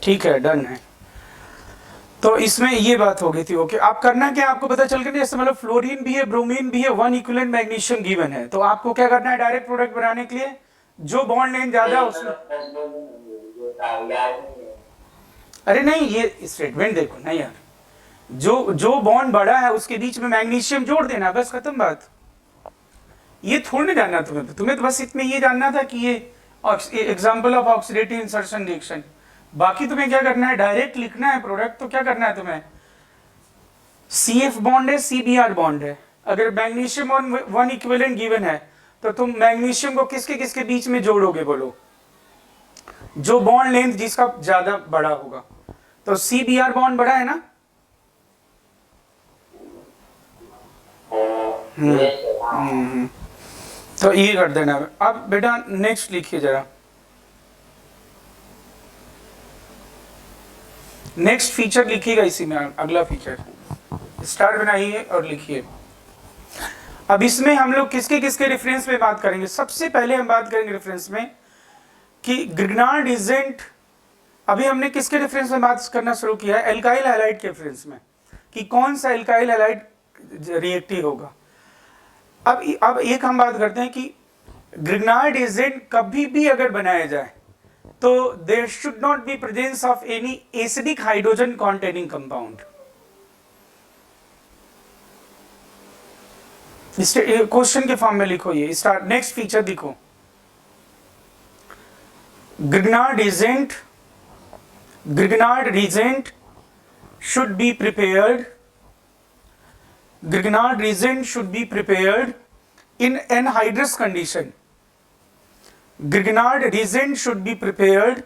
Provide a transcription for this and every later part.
ठीक है, डन है। तो इसमें ये बात हो गई थी। ओके, आप करना क्या, आपको पता चल गया जैसे मतलब फ्लोरीन भी है, ब्रोमीन भी है, 1 इक्विवेलेंट मैग्नीशियम गिवन है, तो आपको क्या करना है, डायरेक्ट प्रोडक्ट बनाने के लिए जो बॉन्ड लेंथ ज्यादा उसमें, अरे नहीं ये स्टेटमेंट देखो ना यार, जो बॉन्ड बड़ा है उसके बीच में मैग्नीशियम जोड़ देना, बस खत्म बात। ये थोड़ी जानना तुम्हें तो बस इतने ये जानना था कि ये example of oxidative insertion reaction. बाकी तुम्हें क्या करना है, डायरेक्ट लिखना है प्रोडक्ट। तो क्या करना है तुम्हें, CF बॉन्ड है, CBr बॉन्ड है, अगर मैग्नीशियम और 1 इक्विवेलेंट गिवन है तो तुम मैग्नीशियम को किसके किसके बीच में जोड़ोगे, बोलो, जो बॉन्ड लेंथ जिसका ज्यादा बड़ा होगा। तो CBr बॉन्ड बड़ा है ना, तो ये कर देना। अब बेटा नेक्स्ट लिखिए जरा, नेक्स्ट फीचर लिखिएगा इसी में, अगला फीचर स्टार बनाइए और लिखिए। अब इसमें हम लोग किसके किसके रेफरेंस में बात करेंगे, सबसे पहले हम बात करेंगे रेफरेंस में कि ग्रिग्नार्ड इजेंट, अभी हमने किसके रेफरेंस में बात करना शुरू किया है, एल्काइल हैलाइड के रेफरेंस में, कि कौन सा एल्काइल हैलाइड रिएक्टिव होगा। अब एक हम बात करते हैं कि ग्रिग्नार्ड एजेंट कभी भी अगर बनाया जाए तो there should not be presence of any acidic hydrogen containing compound. Question के फॉर्म में लिखो ये, स्टार्ट। नेक्स्ट फीचर देखो, Grignard reagent should be prepared, Grignard reagent should be prepared in anhydrous condition. Grignard reagent should be prepared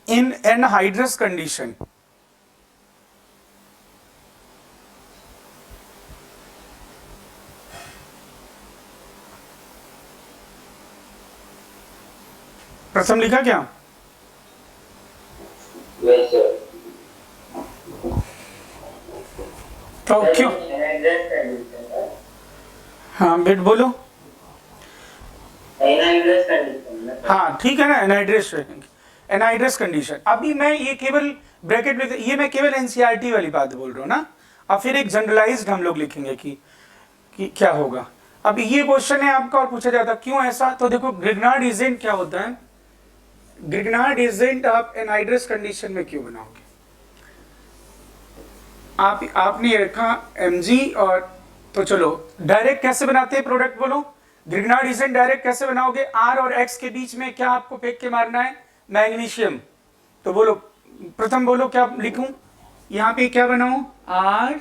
in anhydrous condition. प्रथम लिखा क्या? तो क्यों? हाँ बेट बोलो। हाँ ठीक है ना, एनहाइड्रस कंडीशन। अभी मैं ये केवल ब्रैकेट में, ये मैं केवल एनसीईआरटी वाली बात बोल रहा हूँ ना, अब फिर एक जनरलाइज्ड हम लोग लिखेंगे कि क्या होगा। अब ये क्वेश्चन है आपका और पूछा जाता क्यों ऐसा, तो देखो ग्रिग्नार्ड एजेंट क्या होता है, ग्रिग्नार्ड एजेंट आप एनहाइड्रस कंडीशन में क्यों बनाओगे, आपने रखा Mg और, तो चलो डायरेक्ट कैसे बनाते हैं प्रोडक्ट बोलो, ग्रिग्नार्ड एजेंट डायरेक्ट कैसे बनाओगे, R और X के बीच में क्या आपको फेंक के मारना है, मैग्नीशियम। तो बोलो प्रथम बोलो क्या लिखूं, यहां पे क्या बनाऊं, R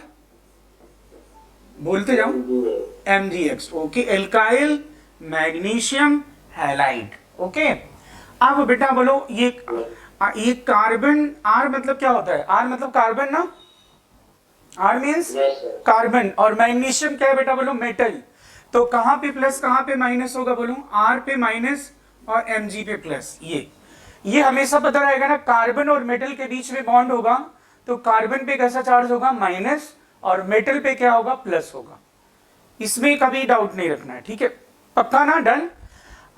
बोलते जाओ MgX, okay, alkyl magnesium halide, okay. अब बेटा बोलो ये कार्बन, R मतलब क्या होता है, R मतलब कार्बन ना, R मीन्स कार्बन, और मैग्नीशियम क्या है बेटा बोलो, मेटल। तो कहां पे प्लस कहां पे माइनस होगा बोलो, R पे माइनस और Mg पे प्लस। ये हमेशा पता रहेगा ना, कार्बन और मेटल के बीच में बॉन्ड होगा तो कार्बन पे कैसा चार्ज होगा, माइनस, और मेटल पे क्या होगा, प्लस होगा। इसमें कभी डाउट नहीं रखना है, ठीक है, पक्का ना, डन।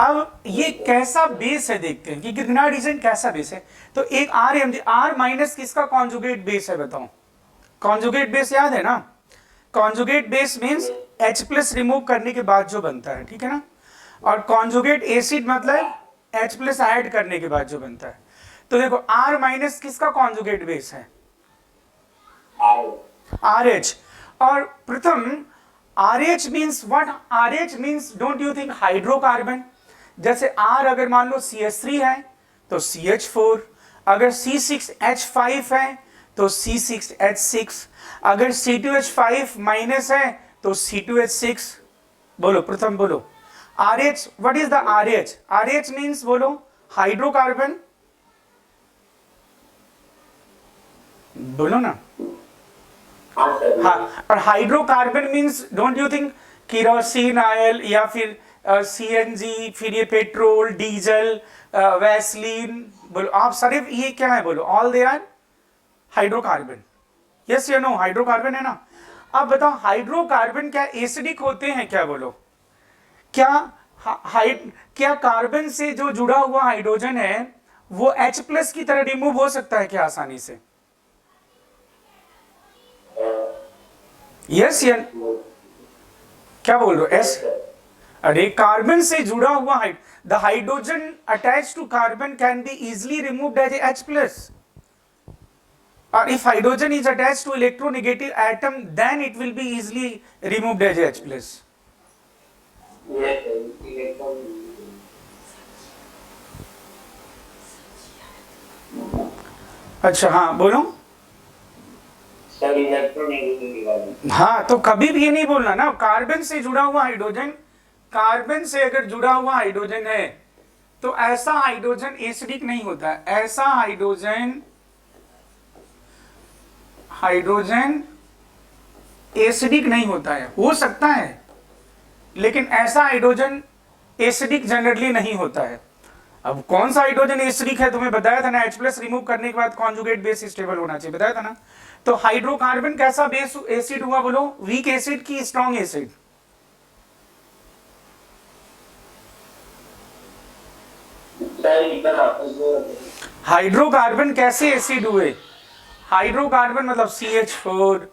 अब ये कैसा बेस है देखते हैं कि ग्रिग्नार्ड एजेंट कैसा बेस है। तो एक R माइनस किसका कॉन्जुगेट बेस है बताओ, कॉन्जुगेट बेस याद है ना, conjugate base means H plus remove करने के बाद जो बनता है, ठीक है ना, और कॉन्जुगेट एसिड मतलब H प्लस ऐड करने के बाद जो बनता है। तो देखो R माइनस किसका कॉन्जुगेट बेस है, RH, और प्रथम RH means what, RH means don't you think hydrocarbon, जैसे R अगर मान लो CH3 है तो CH4, अगर C6H5 है तो C6H6, अगर C2H5 माइनस है तो C2H6। बोलो प्रथम बोलो RH, what is the RH, RH means बोलो हाइड्रोकार्बन, बोलो ना, हाँ, और hydrocarbon means don't you think kerosene oil या फिर CNG, फिर ये पेट्रोल, डीजल, वैसलीन, बोलो आप सारे ये क्या है बोलो, all they are hydrocarbon, yes या नो, हाइड्रोकार्बन है ना। अब बताओ हाइड्रोकार्बन क्या एसिडिक होते हैं क्या, बोलो क्या क्या कार्बन से जो जुड़ा हुआ हाइड्रोजन है वो H+ की तरह रिमूव हो सकता है क्या आसानी से? यस या क्या बोल रहे हो? एस? अरे कार्बन से जुड़ा हुआ the hydrogen attach to carbon can be easily removed as H+. Or if hydrogen is attached to electronegative atom, then it will be easily removed as H+. अच्छा हाँ बोलो। हाँ तो कभी भी ये नहीं बोलना ना, कार्बन से जुड़ा हुआ हाइड्रोजन, कार्बन से अगर जुड़ा हुआ हाइड्रोजन है तो ऐसा हाइड्रोजन एसिडिक नहीं होता है। ऐसा हाइड्रोजन एसिडिक नहीं होता है, हो सकता है लेकिन ऐसा हाइड्रोजन एसिडिक जनरली नहीं होता है। अब कौन सा हाइड्रोजन एसिडिक है तुम्हें बताया था ना, H+ रिमूव करने के बाद कॉन्जुगेट बेस स्टेबल होना चाहिए, बताया था ना। तो हाइड्रोकार्बन कैसा बेस एसिड हुआ बोलो? वीक एसिड की स्ट्रॉन्ग एसिड? हाइड्रोकार्बन कैसे एसिड हुए? हाइड्रोकार्बन मतलब CH4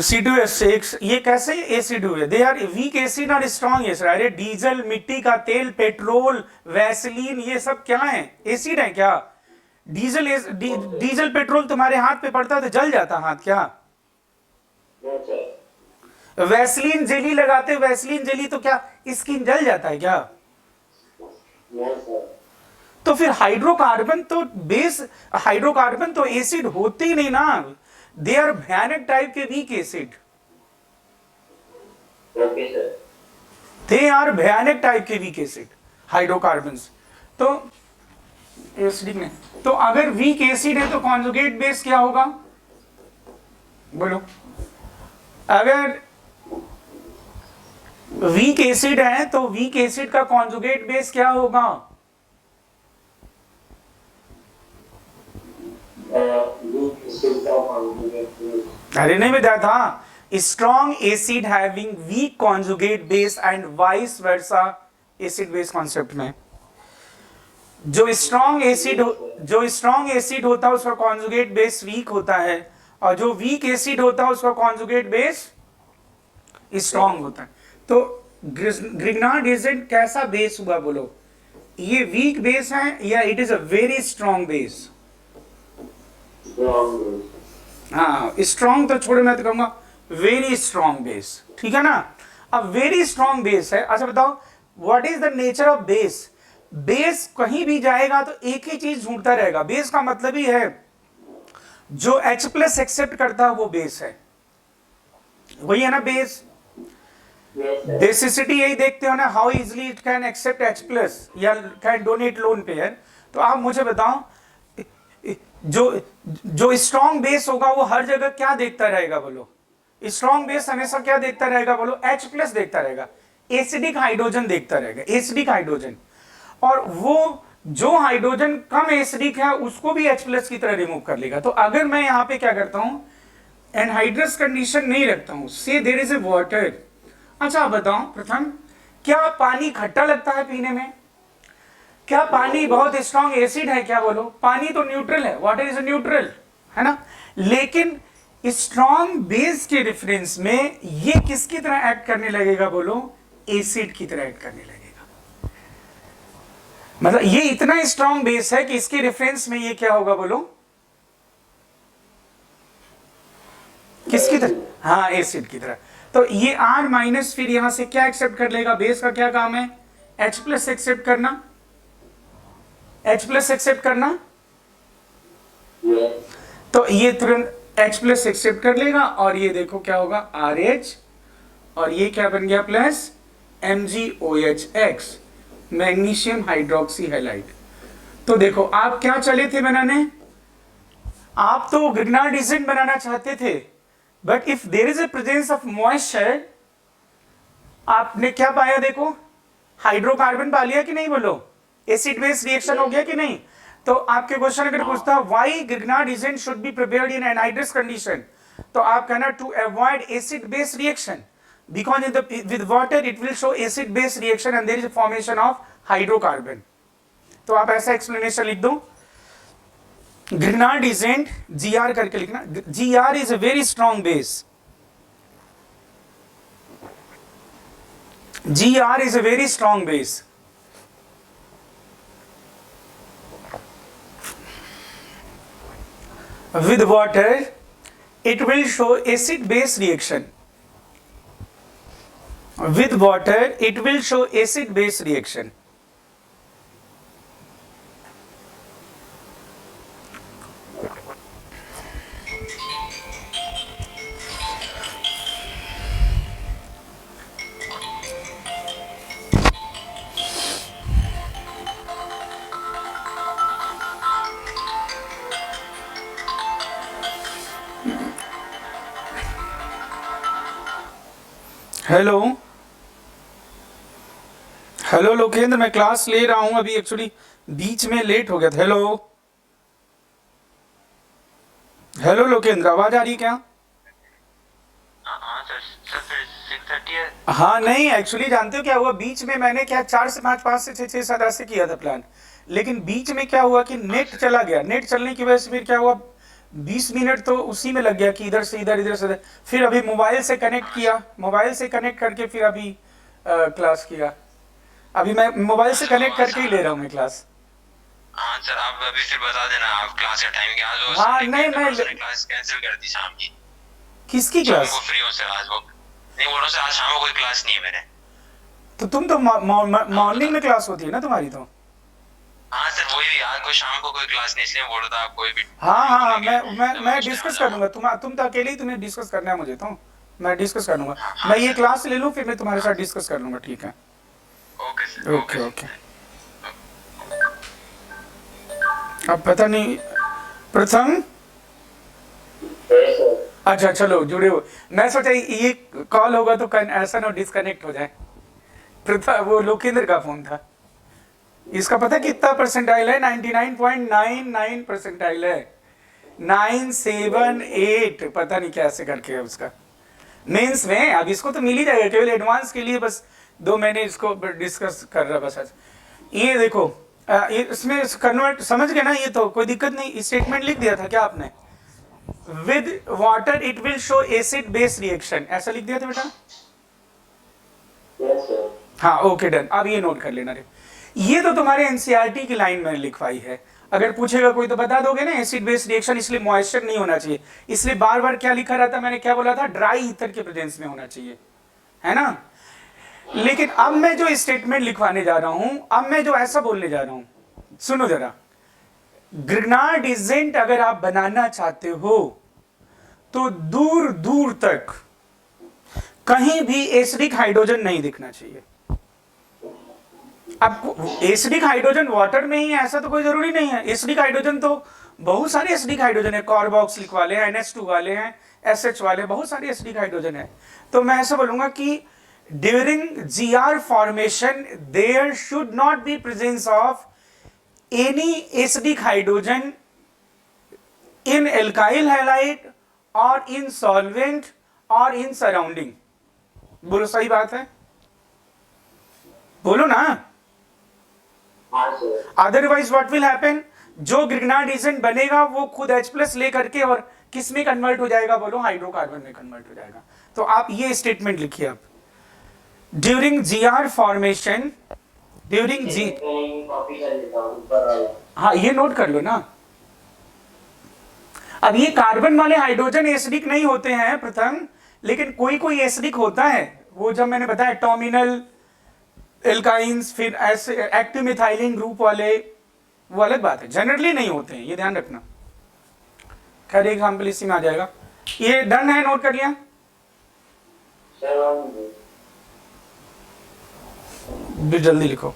C2H6 ये कैसे एसिड हुए? दे आर वीक एसिड और स्ट्रॉन्ग एसिड। अरे डीजल, मिट्टी का तेल, पेट्रोल, वैसलीन ये सब क्या है? एसिड है क्या? डीजल पेट्रोल तुम्हारे हाथ पे पड़ता तो जल जाता हाथ क्या? वैसलीन जेली लगाते, वैसलीन जेली तो क्या स्किन जल जाता है क्या? तो फिर हाइड्रोकार्बन तो बेस, हाइड्रोकार्बन तो एसिड होते ही नहीं ना, दे आर भयानक टाइप के वीक एसिड। दे आर भयानक टाइप के वीक एसिड हाइड्रोकार्बन। तो एसिडिक नहीं। तो अगर वीक एसिड है तो कॉन्जुगेट बेस क्या होगा बोलो? अगर वीक एसिड है तो वीक एसिड का कॉन्जुगेट बेस क्या होगा? अरे नहीं बताया था, strong acid having weak conjugate base and vice versa acid base concept में जो स्ट्रॉन्ग एसिड होता है उसका कॉन्जुगेट बेस वीक होता है, और जो वीक एसिड होता है उसका कॉन्जुगेट बेस स्ट्रॉन्ग होता है। तो ग्रिग्नार्ड एसिड कैसा बेस हुआ बोलो? ये वीक बेस है या it is a very strong base? हाँ स्ट्रॉन्ग तो छोड़ो, मैं तो कहूंगा वेरी स्ट्रॉन्ग बेस, ठीक है ना। अब वेरी स्ट्रॉन्ग बेस है। अच्छा बताओ what is the nature of base? Base कहीं भी जाएगा तो एक ही चीज ढूंढता रहेगा। बेस का मतलब ही है जो H+ एक्सेप्ट करता है वो बेस है, वही है ना बेस। बेसिसिटी यही देखते हो ना, how easily it can accept H+ या कैन डोनेट लोन पेयर। तो आप मुझे बताओ जो स्ट्रॉन्ग बेस होगा वो हर जगह क्या देखता रहेगा बोलो? स्ट्रॉन्ग बेस हमेशा क्या देखता रहेगा बोलो? H+ देखता रहेगा, एसिडिक हाइड्रोजन देखता रहेगा, एसिडिक हाइड्रोजन। और वो जो हाइड्रोजन कम एसिडिक है उसको भी H+ की तरह रिमूव कर लेगा। तो अगर मैं यहां पे क्या करता हूं, एनहाइड्रस कंडीशन नहीं रखता हूं, से देयर इज ए वाटर। अच्छा बताओ प्रथम, क्या पानी खट्टा लगता है पीने में? क्या पानी बहुत स्ट्रॉन्ग एसिड है क्या बोलो? पानी तो न्यूट्रल है, वाटर इज न्यूट्रल है ना। लेकिन स्ट्रॉन्ग बेस के रेफरेंस में ये किसकी तरह एक्ट करने लगेगा बोलो? एसिड की तरह एक्ट करने लगेगा। मतलब ये इतना स्ट्रॉन्ग बेस है कि इसके रेफरेंस में ये क्या होगा बोलो? किसकी तरह? हाँ एसिड की तरह। तो ये R- फिर यहां से क्या एक्सेप्ट कर लेगा? बेस का क्या काम है? H+ एक्सेप्ट करना, H+ एक्सेप्ट करना। तो ये तुरंत H+ एक्सेप्ट कर लेगा और ये देखो क्या होगा? RH, और ये क्या बन गया? Plus MgOH, magnesium hydroxy halide. तो देखो आप क्या चले थे बनाने? आप तो ग्रिग्नार्ड एसिड बनाना चाहते थे, but if there is a presence of moisture, आपने क्या पाया? देखो हाइड्रोकार्बन पा लिया कि नहीं बोलो? एसिड बेस रिएक्शन हो गया कि नहीं? तो आपके क्वेश्चन अगर पूछता why Grignard acid should be prepared in anhydrous condition, तो आप कहना to avoid acid base reaction, because with water it will show acid base reaction and there is a formation of hydrocarbon. तो आप ऐसा explanation लिख दो, Grignard agent GR करके लिखना, GR is a very strong base, GR is a very strong base. With water, it will show acid-base reaction. With water, it will show acid-base reaction. Hello hello Lokendra, मैं class ले रहा हूं अभी, actually बीच में late हो गया था। Hello hello Lokendra, आवाज आ रही है क्या? हाँ सर, फिर 6:30 है। हाँ नहीं, एक्चुअली जानते हो क्या हुआ, बीच में मैंने क्या 4 से 5, 5 से 6, 6 7 ऐसे किया था प्लान, लेकिन बीच में क्या हुआ कि नेट चला गया। नेट चलने की वजह से फिर क्या हुआ, 20 मिनट तो उसी में लग गया कि इधर से इधर, इधर से इधर। फिर अभी मोबाइल से कनेक्ट किया, मोबाइल से कनेक्ट करके फिर अभी क्लास किया। अभी मैं मोबाइल से कनेक्ट करके ही ले रहा हूँ मैं क्लास। हाँ सर, आप अभी फिर बता देना आप क्लास का टाइम क्या। आज वो हाँ नहीं, मैं क्लास कैंसिल कर दी शाम की। किसकी शाम क्लास? को फ्री हो सर, आज वो नहीं बोल रहा सर, आज शाम को कोई क्लास नहीं है मेरे। तो तुम तो मॉर्निंग में क्लास होती है ना तुम्हारी तो? हाँ सर, वही आज कोई शाम को कोई क्लास नहीं, इसलिए बोल रहा था आप कोई भी। हाँ हाँ हाँ, मैं डिस्कस कर लूंगा। तुम तो अकेले ही, तुम्हें डिस्कस करना है मुझे, तो मैं डिस्कस कर लूंगा। मैं ये क्लास ले लूँ फिर मैं तुम्हारे साथ डिस्कस कर लूंगा, ठीक है? Okay sir, okay okay. अब पता नहीं प्रथम, अच्छा चलो जुड़े हो। मैं सोचा ये कॉल होगा तो ऐसा ना डिस्कनेक्ट हो जाए। प्रथम वो लोकेंद्र का फोन था। इसका पता कितना परसेंटाइल है? 99.99 परसेंटाइल है, 978, पता नहीं कैसे करके है उसका मेंस में। अब इसको तो मिल ही जाएगा, केवल एडवांस के लिए बस 2 महीने इसको डिस्कस कर रहा बस आज। ये देखो इसमें कन्वर्ट, समझ गए ना? ये तो कोई दिक्कत नहीं। स्टेटमेंट लिख दिया था क्या आपने? With water it will show acid base reaction, ऐसा लिख दिया था बेटा? Yes sir. हाँ ओके डन। अब ये नोट कर लेना रे, ये तो तुम्हारे एनसीईआरटी की लाइन में लिखवाई है। अगर पूछेगा कोई तो बता दोगे ना, एसिड बेस रिएक्शन, इसलिए मॉइस्चर नहीं होना चाहिए। इसलिए बार बार क्या लिखा रहता, मैंने क्या बोला था, ड्राई ईथर के प्रेजेंस में होना चाहिए, है ना? लेकिन अब मैं जो स्टेटमेंट लिखवाने जा रहा हूं, अब मैं जो ऐसा बोलने जा रहा हूं, सुनो जरा। ग्रिग्नार्ड एजेंट अगर आप बनाना चाहते हो तो दूर दूर तक कहीं भी एसिडिक हाइड्रोजन नहीं दिखना चाहिए। अब एसिडिक हाइड्रोजन वाटर में ही है ऐसा तो कोई जरूरी नहीं है। एसिडिक हाइड्रोजन तो बहुत सारे एसिडिक हाइड्रोजन है, कार्बोक्सिलिक वाले हैं, NH2 वाले हैं, SH वाले, बहुत सारे एसिडिक हाइड्रोजन है। तो मैं ऐसा बोलूंगा कि during GR formation there should not be presence of any acidic hydrogen in alkyl halide or in solvent or in surrounding। बोलो सही बात है, बोलो ना। अदरवाइज व्हाट विल हैपन, जो ग्रिग्नार्ड एजेंट बनेगा वो खुद H+ ले करके और किस में कन्वर्ट हो जाएगा, बोलो हाइड्रोकार्बन में कन्वर्ट हो जाएगा। तो आप ये स्टेटमेंट लिखिए आप, ड्यूरिंग GR फॉर्मेशन, ड्यूरिंग जी, हाँ ये नोट कर लो ना। अब ये कार्बन वाले हाइड्रोजन एसिडिक नहीं होते हैं प्रथम, लेकिन कोई कोई एसिडिक होता है। वो जब मैंने बताया टर्मिनल एल्काइंस, फिर ऐसे एक्टिव मिथाइलिन ग्रुप वाले, वो अलग बात है, जनरली नहीं होते हैं, ये ध्यान रखना। खैर एग्जाम्पल इसी में आ जाएगा। ये डन है, नोट कर लिया? भी जल्दी लिखो।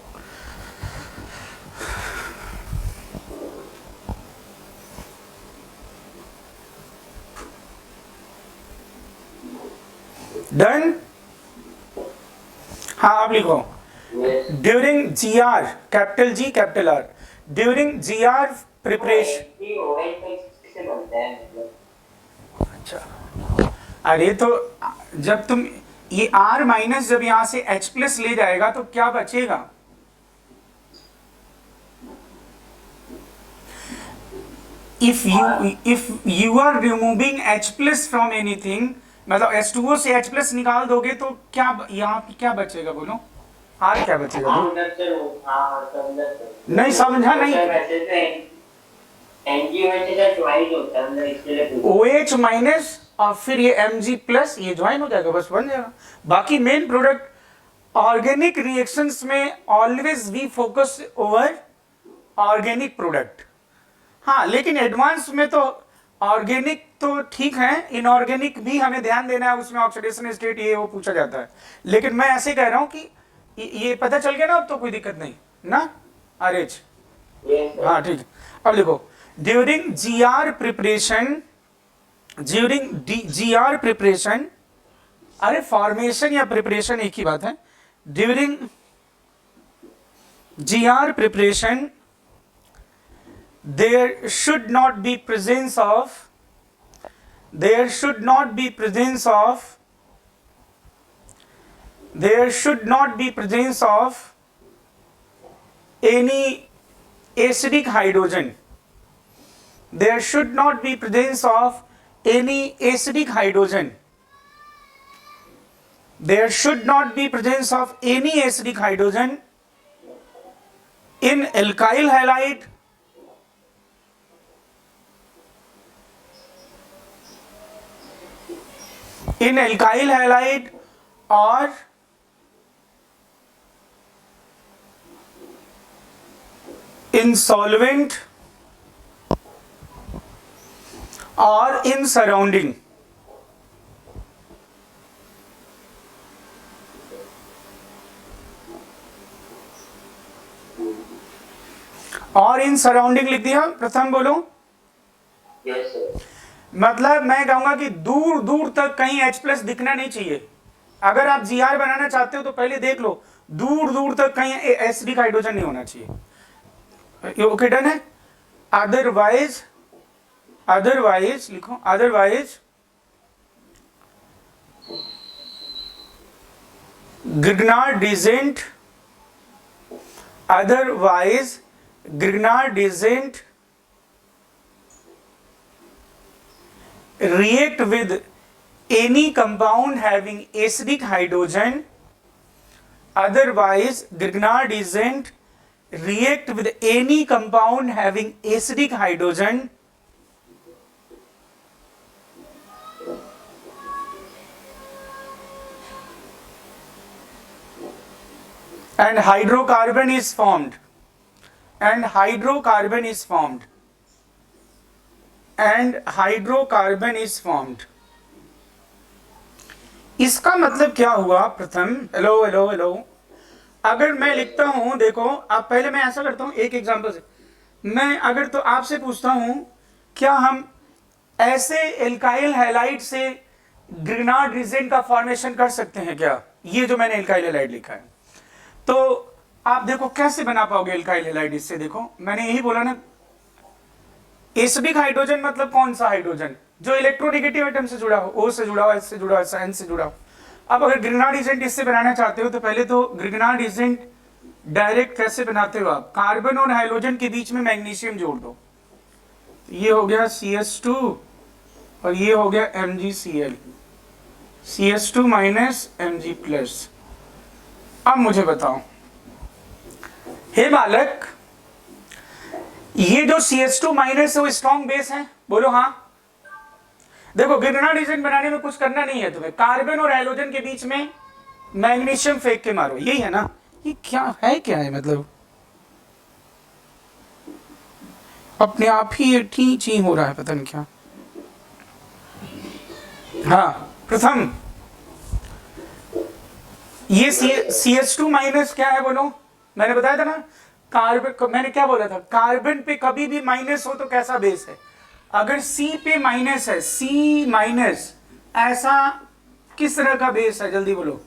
डन? हाँ आप लिखो, during GR, capital G capital R, during GR preparation. अच्छा, अरे तो जब तुम ये R- जब यहां से H+ ले जाएगा तो क्या बचेगा? if you are removing H plus from anything, मतलब H2O से H plus निकाल दोगे तो क्या यहाँ क्या बचेगा बोलो, R क्या बचेगा बोलो? नहीं समझा नहीं। OH माइनस और फिर ये Mg प्लस ये ज्वाइन हो जाएगा, बस बन जाएगा। बाकी मेन प्रोडक्ट ऑर्गेनिक रिएक्शंस में always we focus over organic product. हाँ, लेकिन एडवांस में तो ऑर्गेनिक तो ठीक है, इनऑर्गेनिक भी हमें ध्यान देना है, उसमें ऑक्सीडेशन स्टेट ये वो पूछा जाता है। लेकिन मैं ऐसे कह रहा हूँ कि ये पता चल गया ना, अब तो कोई दिक्कत नहीं ना आरएच। हाँ ठीक है, अब लिखो ड्यूरिंग जीआर प्रिपरेशन, अरे फॉर्मेशन या प्रिपरेशन एक ही बात है। During GR preparation there should not be presence of any acidic hydrogen. There should not be presence of any acidic hydrogen. There should not be presence of any acidic hydrogen in alkyl halide or in solvent or in surrounding. और in surrounding लिख दिया। प्रथम बोलो। Yes sir. मतलब मैं कहूंगा कि दूर दूर तक कहीं H प्लस दिखना नहीं चाहिए। अगर आप जीआर बनाना चाहते हो तो पहले देख लो दूर दूर तक कहीं एसिडिक हाइड्रोजन नहीं होना चाहिए। ओके डन है। अदरवाइज लिखो, otherwise Grignard doesn't react with any compound having acidic hydrogen. Otherwise, Grignard doesn't react with any compound having acidic hydrogen. And hydrocarbon is formed. And hydrocarbon is formed. इसका मतलब क्या हुआ? प्रथम hello, अगर मैं लिखता हूं, देखो अब पहले मैं ऐसा करता हूं एक एग्जांपल से। मैं अगर तो आपसे पूछता हूं क्या हम ऐसे एल्काइल हैलाइड से ग्रिग्नार्ड रीजन का फॉर्मेशन कर सकते हैं क्या? ये जो मैंने एल्काइल हैलाइड लिखा है, तो आप देखो कैसे बना पाओगे एल्काइल हैलाइड इससे। देखो मैंने यही बोला ना, एसिडिक हाइड्रोजन मतलब कौन सा हाइड्रोजन? जो इलेक्ट्रोनेगेटिव एटम से जुड़ा हो, O से जुड़ा हो, S से जुड़ा हो, N से जुड़ा हो। अब अगर ग्रिग्नार्ड एजेंट इससे बनाना चाहते हो तो पहले तो ग्रिग्नार्ड एजेंट डायरेक्ट कैसे बनाते हो आप? कार्बन और हाइड्रोजन के बीच में मैग्नीशियम जोड़ दो, ये हो गया CS2 और ये हो गया MgCl, CS2 minus Mg plus. अब मुझे बताओ हे बालक, ये जो CS2 माइनस है वो स्ट्रॉन्ग बेस है? बोलो हाँ। देखो ग्रिग्नार्ड एजेंट बनाने में कुछ करना नहीं है तुम्हें, कार्बन और हाइड्रोजन के बीच में मैग्नीशियम फेंक के मारो, यही है ना? ये क्या है मतलब अपने आप ही ये ची हो रहा है, पता नहीं क्या। हाँ प्रथम ये CS2 माइनस क्या है बोलो? मैंने बताया था ना, कार्बन, मैंने क्या बोला था? कार्बन पे कभी भी माइनस हो तो कैसा बेस है? अगर C पे माइनस है, C माइनस, ऐसा किस तरह का बेस है? जल्दी बोलो।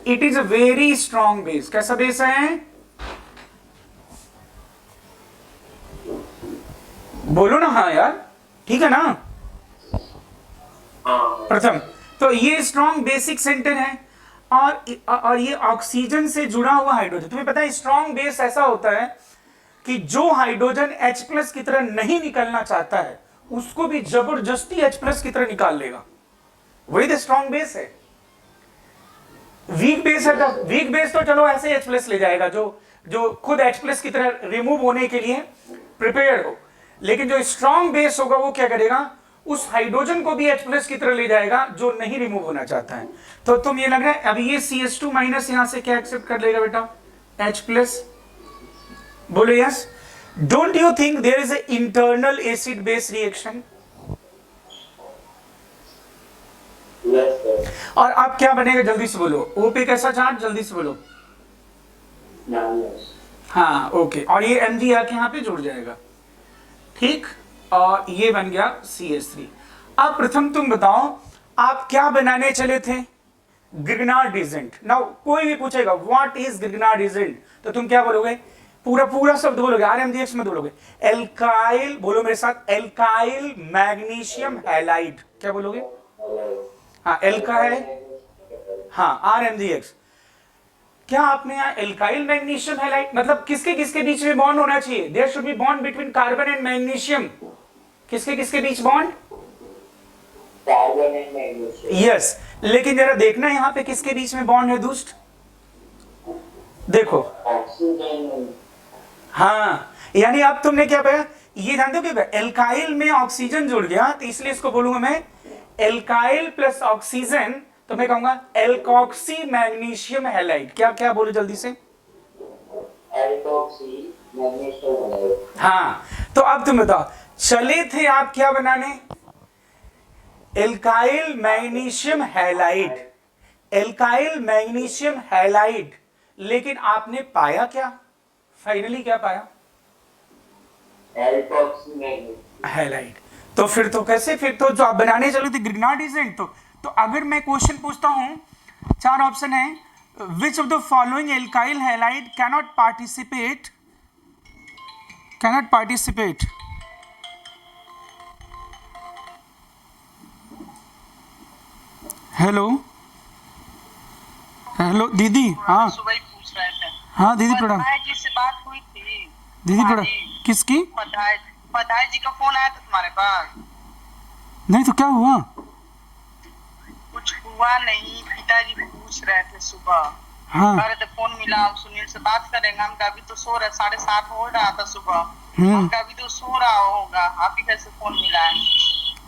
It is a very strong base. कैसा बेस है? बोलो ना हाँ यार, ठीक है ना? प्रथम तो ये स्ट्रॉन्ग बेसिक सेंटर है और ये ऑक्सीजन से जुड़ा हुआ हाइड्रोजन। तुम्हें पता है स्ट्रॉन्ग बेस ऐसा होता है कि जो हाइड्रोजन H+ की तरह नहीं निकलना चाहता है उसको भी जबरदस्ती H+ की तरह निकाल लेगा। वही तो स्ट्रॉन्ग बेस है। वीक बेस है तो वीक बेस तो चलो ऐसे H+ ले जाएगा जो खुद H+ की तरह रिमूव होने के लिए प्रिपेयर हो, लेकिन जो स्ट्रॉन्ग बेस होगा वो क्या करेगा, उस हाइड्रोजन को भी H+ की तरह ले जाएगा जो नहीं रिमूव होना चाहता है। तो तुम ये लग रहा है अभी ये CH2- यहां से क्या एक्सेप्ट कर लेगा बेटा, H+। बोलो yes. Don't you think there is a internal acid base reaction? Yes, sir. और अब क्या बनेगा, जल्दी से बोलो। O पे कैसा चार्ज, जल्दी से बोलो। Minus. हाँ ओके, और ये Mg आके यहाँ पे जुड़ जाएगा, ठीक, और ये बन गया CH3। अब प्रथम तुम बताओ आप क्या बनाने चले थे, ग्रिग्नार्ड एजेंट। नाउ कोई भी पूछेगा व्हाट इज ग्रिग्नार्ड एजेंट तो तुम क्या बोलोगे, पूरा शब्द बोलोगे, RMGX में बोलोगे एल्काइल, बोलो मेरे साथ, एल्काइल मैग्नीशियम हैलाइड। क्या बोलोगे, हाँ एल्काइल, हाँ RMGX। क्या आपने यहाँ एल्काइल मैग्नीशियम हैलाइड मतलब किसके किसके बीच में बॉन्ड होना चाहिए, there should be bond between carbon and magnesium. किसके किसके बीच bond, Carbon and magnesium. Yes, लेकिन जरा देखना यहाँ पे किसके बीच में बॉन्ड है दुष्ट, देखो, Oxygen. हाँ, यानी अब तुमने क्या पाया, ये जानते हो क्या, एल्काइल में ऑक्सीजन जुड़ गया तो इसलिए इसको बोलूंगा मैं एल्काइल प्लस ऑक्सीजन, तो मैं कहूंगा एल्कॉक्सी मैग्नीशियम हैलाइड। क्या क्या बोलो जल्दी से, Alkoxy magnesium halide. हाँ। तो अब तुम बताओ, चले थे आप क्या बनाने, alkyl magnesium halide, alkyl magnesium halide, लेकिन आपने पाया क्या, फाइनली क्या पाया, Alkoxy magnesium. हैलाइड। तो फिर तो कैसे, फिर तो जो आप बनाने चले थे ग्रिग्नार्ड एजेंट, तो अगर मैं क्वेश्चन पूछता हूं, चार ऑप्शन है, which of the following alkyl halide cannot participate, hello दीदी, हाँ सुबह ही पूछ रहे थे। हाँ दीदी प्रणाम, पधाई जी से बात हुई थी। दीदी प्रणाम, किसकी, पधाई जी का फोन आया था तुम्हारे पास? नहीं तो क्या हुआ, कुछ हुआ नहीं, पिताजी पूछ रहे थे सुबह, हाँ कह रहे थे फोन मिला, हम सुनील से बात करेंगे। हम कहा अभी तो सो रहे, 7:30 हो रहा था सुबह। हम कहा अभी तो सो रहा होगा, आप ही कैसे फोन मिला है?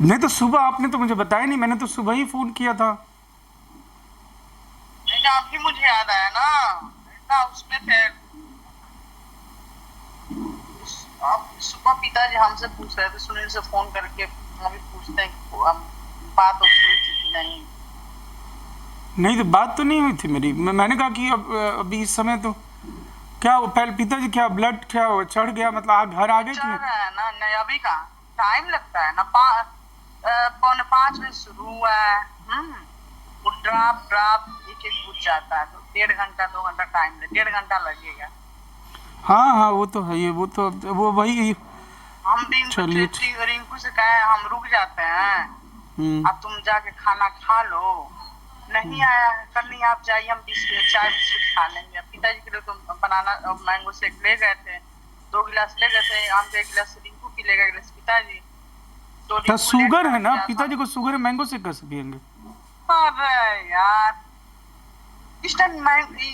नहीं तो सुबह आपने तो मुझे बताया नहीं, मैंने तो सुबह ही फोन किया था। नहीं ना, अभी मुझे याद आया ना उसमें थे आप। सुबह पिताजी हमसे पूछ रहे थे, सुनील से फोन करके अभी पूछते हैं कि बात हुई थी कि नहीं। नहीं तो बात तो नहीं हुई थी मेरी, मैंने कहा कि अब अभी इस समय तो क्या पहले पिताजी क्या ब्लड क्या चढ़ गया, मतलब आप घर आ गए कि चल नहीं? रहा है ना, नहीं अभी कहाँ टाइम लगता है ना, 4:45 में शुरू हुआ है। वो ड्राप एक बुझ जाता है, तो 1.5 घंटा 2 घंटा टाइम 1.5 घंटा लगेगा। हाँ वो तो है, ये वो तो वो वही, हम भी चलिए। रिंकू से कहे हम रुक जाते हैं, अब तुम जाके खाना खा लो। नहीं आया, कल नहीं आप जाइए, हम चाय बिस्कुट खा लेंगे। पिताजी के लिए तो बनाना मैंगो शेक ले गए थे, 2 गिलास ले गए थे, आम का 1 गिलास रिंकू पी लेगा, 1 गिलास पिताजी। तो शुगर है ना, पिताजी को शुगर है, मैंगो से कैसे पियेंगे? अरे यार, इस टाइम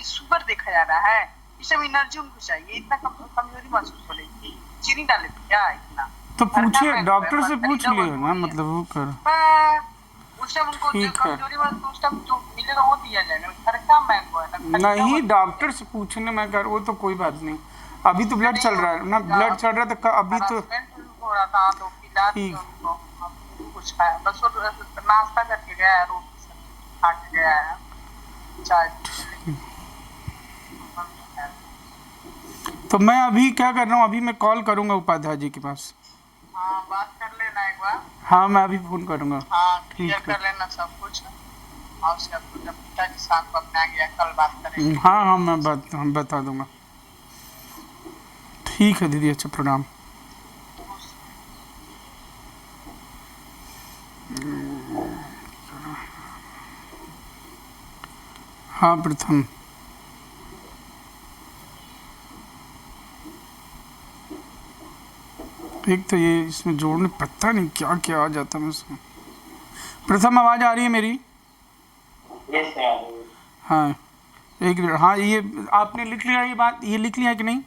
शुगर देखा जा रहा है, इस टाइम एनर्जी उनको चाहिए, इतना कमजोरी महसूस हो रही है, चीनी डाले क्या इतना? तो पूछिए, डॉक्टर से पूछ लियो ना, मतलब वो कर, उस टाइम उनको जो ठीक है। कमजोरी महसूस, उस टाइम जो मिलेगा वो दिया जाएगा। घर का मैंगो है ना, नहीं डॉक्टर से पूछने में कर, वो तो कोई बात नहीं, अभी तो ब्लड चल रहा है ना, ब्लड चल रहा है तो अभी तो हो रहा था, तो पिला दी ठीक। उनको, कुछ खाया बस, वो नाश्ता करके गया है, रोटी सब्जी खा के गया है, चाय। तो मैं अभी क्या कर रहा हूँ, अभी मैं कॉल करूंगा उपाध्याय जी के पास। हाँ बात कर लेना एक बार। हाँ मैं अभी फोन करूंगा। हाँ क्लियर ठीक है। कर लेना सब कुछ, और उसके बाद जब पिताजी शाम को अपना गया, कल बात करेंगे। हाँ मैं हम बता दूंगा। ठीक है दीदी, अच्छा प्रणाम। हाँ प्रथम, एक तो ये इसमें जोड़ने पता नहीं क्या क्या आ जाता है इसमें। प्रथम आवाज़ आ रही है मेरी? Yes sir. हाँ एक मिनट। हाँ ये आपने लिख लिया, ये बात ये लिख लिया कि नहीं?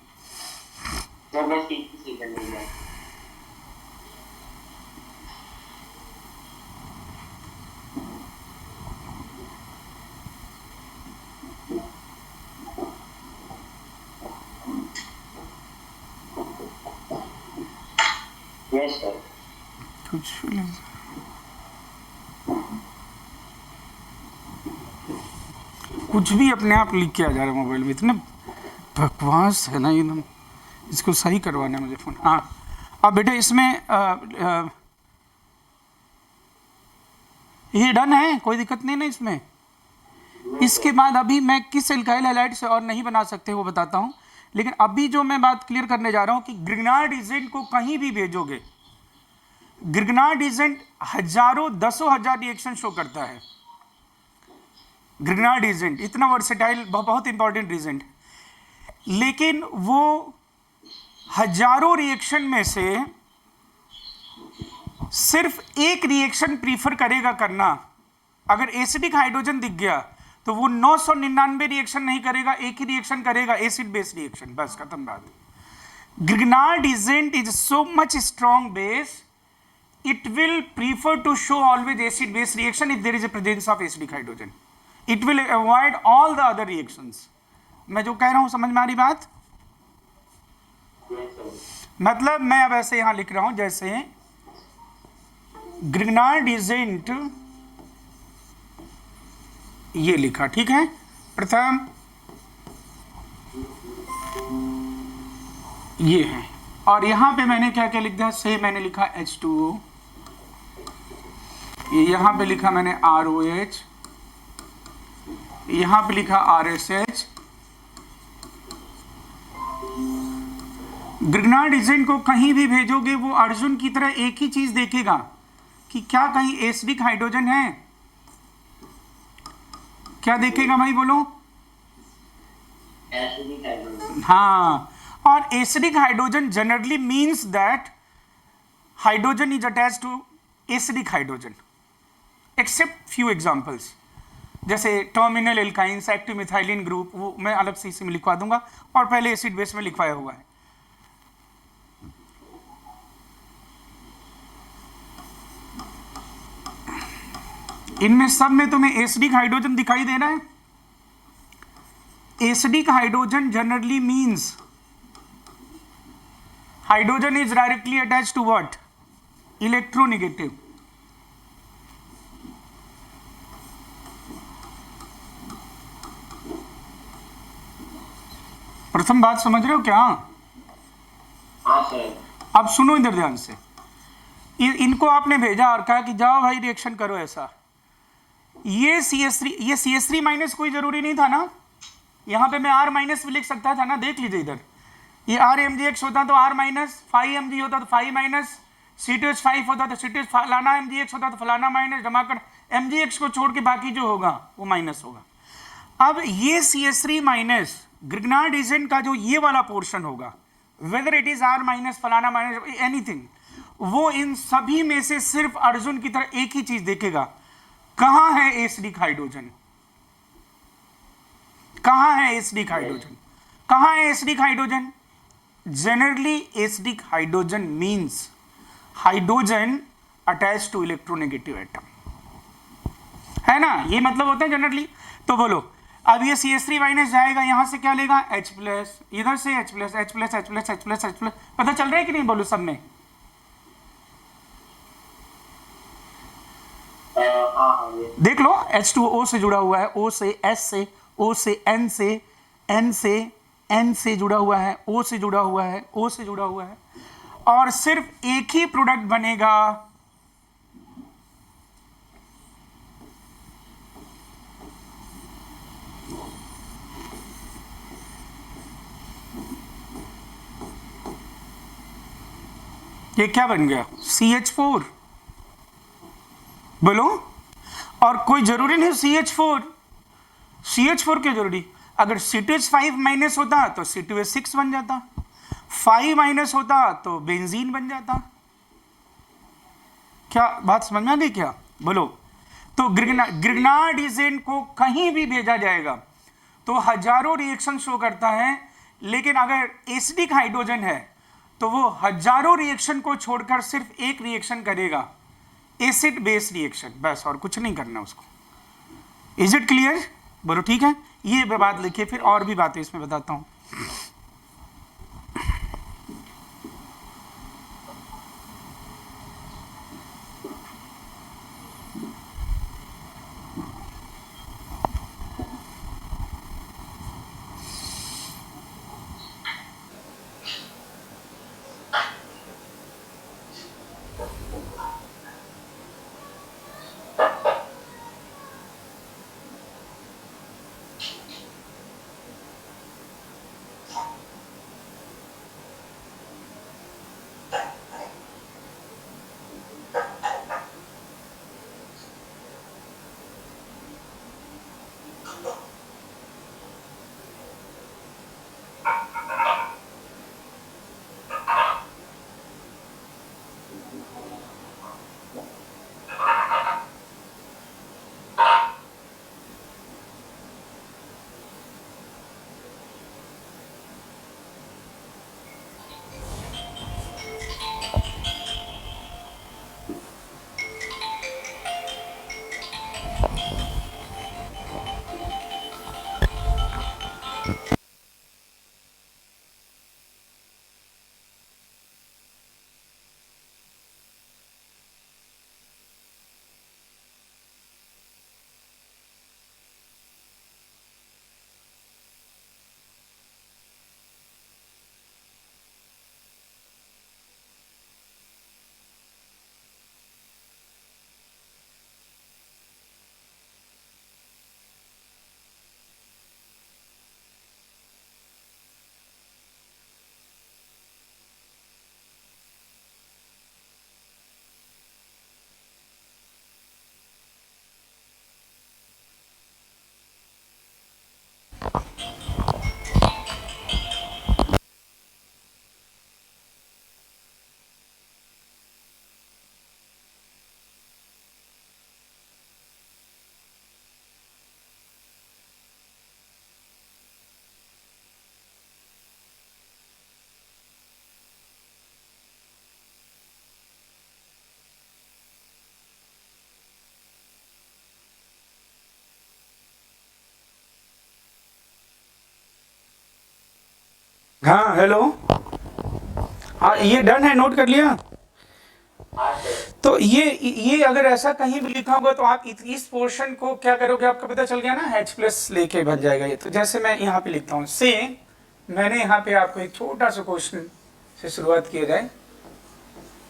सर मैं सीखी करनी है। Yes sir. कुछ भी नहीं। कुछ भी अपने आप लिख के आ जा रहा है मोबाइल में, इतने बकवास है ना एकदम। इसको सही करवाना है मुझे फ़ोन। हाँ अब बेटे इसमें ये डन है, कोई दिक्कत नहीं ना इसमें। इसके बाद अभी मैं किस एल्काइल हैलाइड से और नहीं बना सकते वो बताता हूँ, लेकिन अभी जो मैं बात क्लियर करने जा रहा हूँ कि ग्रिग्नार्ड एजेंट को कहीं भी भेजोगे, ग्रिग्नार्ड एजेंट हजारों दसों हजार रिएक्शन शो करता है। ग्रिग्नार्ड एजेंट इतना वर्सेटाइल, बहुत इंपॉर्टेंट एजेंट, लेकिन वो हजारों रिएक्शन में से सिर्फ एक रिएक्शन प्रीफर करेगा करना। अगर एसिडिक हाइड्रोजन दिख गया तो वो 999 रिएक्शन नहीं करेगा, एक ही रिएक्शन करेगा, एसिड बेस रिएक्शन, बस खत्म बात। Grignard agent is so much strong base, it will prefer to show always acid base reaction if there is a presence of acidic hydrogen. It will avoid all the other reactions. मैं जो कह रहा हूं समझ में आ रही बात? मतलब मैं अब ऐसे यहां लिख रहा हूं जैसे ग्रिग्नार्ड एजेंट ये लिखा, ठीक है। प्रथम ये है, और यहां पे मैंने क्या क्या लिख दिया, से मैंने लिखा H2O, यहां पे लिखा मैंने ROH, यहां पे लिखा RSH। ग्रिग्नार्ड एजेंट को कहीं भी भेजोगे वो अर्जुन की तरह एक ही चीज देखेगा कि क्या कहीं एसिडिक हाइड्रोजन है। क्या देखेगा भाई बोलो? Acidic hydrogen. हाँ, और acidic hydrogen generally means that hydrogen is attached to acidic hydrogen, except few examples, जैसे terminal alkynes, active methylene group, वो मैं अलग से इसी में लिखवा दूंगा और पहले एसिड बेस में लिखवाया हुआ है। इनमें सब में तुम्हें एसिडिक हाइड्रोजन दिखाई दे रहा है। Acidic hydrogen generally means hydrogen is directly attached to what? Electronegative. प्रथम बात समझ रहे हो क्या? हाँ सर। अब सुनो इधर ध्यान से। इनको आपने भेजा और कहा कि जाओ भाई रिएक्शन करो ऐसा। ये CH3 माइनस कोई जरूरी नहीं था ना, यहां पे मैं R माइनस भी लिख सकता था ना। देख लीजिए इधर, ये RMgX होता तो R माइनस, 5Mg होता तो 5 माइनस, C2H5 होता तो C2H फलाना MgX होता तो फलाना माइनस, जमाकर MgX को छोड़ के बाकी जो होगा वो माइनस होगा। अब ये CH3 माइनस ग्रिग्नार्ड एजेंट का जो ये वाला पोर्शन होगा, whether it is R minus फलाना माइनस एनीथिंग, वो इन सभी में से सिर्फ अर्जुन की तरह एक ही चीज देखेगा, कहां है एसिडिक हाइड्रोजन, कहां है एसिडिक हाइड्रोजन, कहां है acidic hydrogen. Generally acidic hydrogen means hydrogen attach to electronegative atom, है ना, ये मतलब होता है जनरली। तो बोलो अब ये CH3 माइनस जाएगा, यहां से क्या लेगा H प्लस, इधर से H plus, H plus, H plus, H plus, H plus, पता चल रहा है कि नहीं बोलो सब में? देख लो H2O से जुड़ा हुआ है, O से, S से, O से N से, N से N से जुड़ा हुआ है, O से जुड़ा हुआ है, O से जुड़ा हुआ है, और सिर्फ एक ही प्रोडक्ट बनेगा, ये क्या बन गया CH4, बोलो। और कोई जरूरी नहीं CH4 क्या जरूरी, अगर C2H5 माइनस होता तो C2H6 बन जाता, 5 माइनस होता तो बेंजीन बन जाता। क्या बात समझ में आ गई क्या? बोलो। तो ग्रिग्नार्ड को कहीं भी भेजा जाएगा तो हजारों रिएक्शन शो करता है, लेकिन अगर एसिडिक हाइड्रोजन है तो वो हजारों रिएक्शन को छोड़कर सिर्फ एक रिएक्शन करेगा, एसिड बेस रिएक्शन, बस, और कुछ नहीं करना उसको। Is it clear? बोलो ठीक है। ये बात लिखिए, फिर और भी बातें इसमें बताता हूं। हाँ हेलो, हाँ ये डन है, नोट कर लिया। तो ये अगर ऐसा कहीं भी लिखा होगा तो आप इस पोर्शन को क्या करोगे, आपको पता चल गया ना, H+ लेके बन जाएगा ये। तो जैसे मैं यहाँ पे लिखता हूँ, से मैंने यहाँ पे आपको एक छोटा सा क्वेश्चन से शुरुआत किया जाए।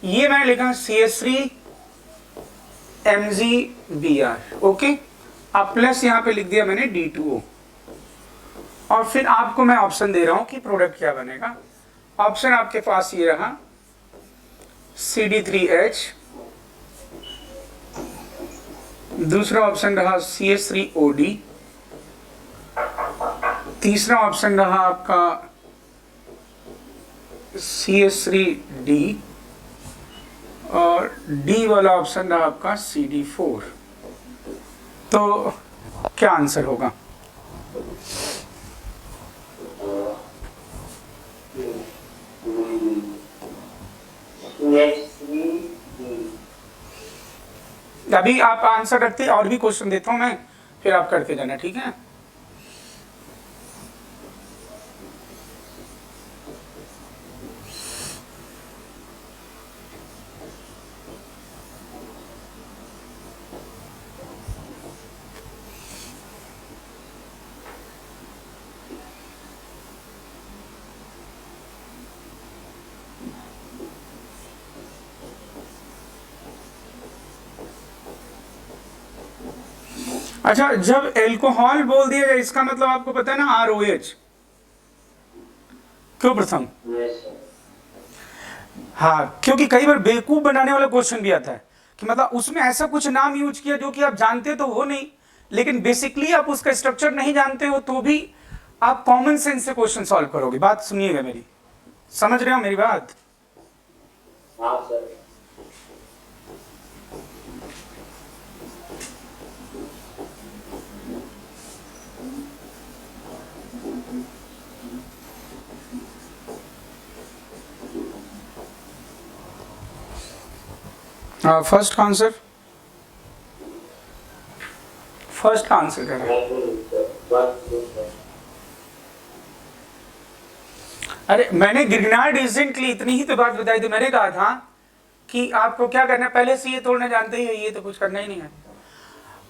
ये मैंने लिखा CH3 MgBr, ओके। अब प्लस यहाँ पे लिख दिया मैंने D2O, और फिर आपको मैं ऑप्शन दे रहा हूं कि प्रोडक्ट क्या बनेगा। ऑप्शन आपके पास ये रहा, CD3H, दूसरा ऑप्शन रहा CH3OD, तीसरा ऑप्शन रहा आपका CH3D, और D वाला ऑप्शन रहा आपका CD4। तो क्या आंसर होगा? अभी आप आंसर रखते, और भी क्वेश्चन देता हूं मैं, फिर आप करते जाना, ठीक है। अच्छा, जब एल्कोहल बोल दिया जाए इसका मतलब आपको पता है ना, ROH क्यों प्रथम? हाँ, क्योंकि कई बार बेवकूफ बनाने वाला क्वेश्चन भी आता है कि मतलब उसमें ऐसा कुछ नाम यूज किया जो कि आप जानते तो हो नहीं, लेकिन बेसिकली आप उसका स्ट्रक्चर नहीं जानते हो तो भी आप कॉमन सेंस से क्वेश्चन सॉल्व करोगे। बात सुनिएगा मेरी, समझ रहे हो मेरी बात? हाँ sir. First answer, first answer कर रहे हैं। अरे मैंने ग्रिग्नार्ड एजेंट के लिए इतनी ही तो बात बताई थी। मैंने कहा था कि आपको क्या करना है, पहले से ये तोड़ना जानते ही है, ये तो कुछ करना ही नहीं है।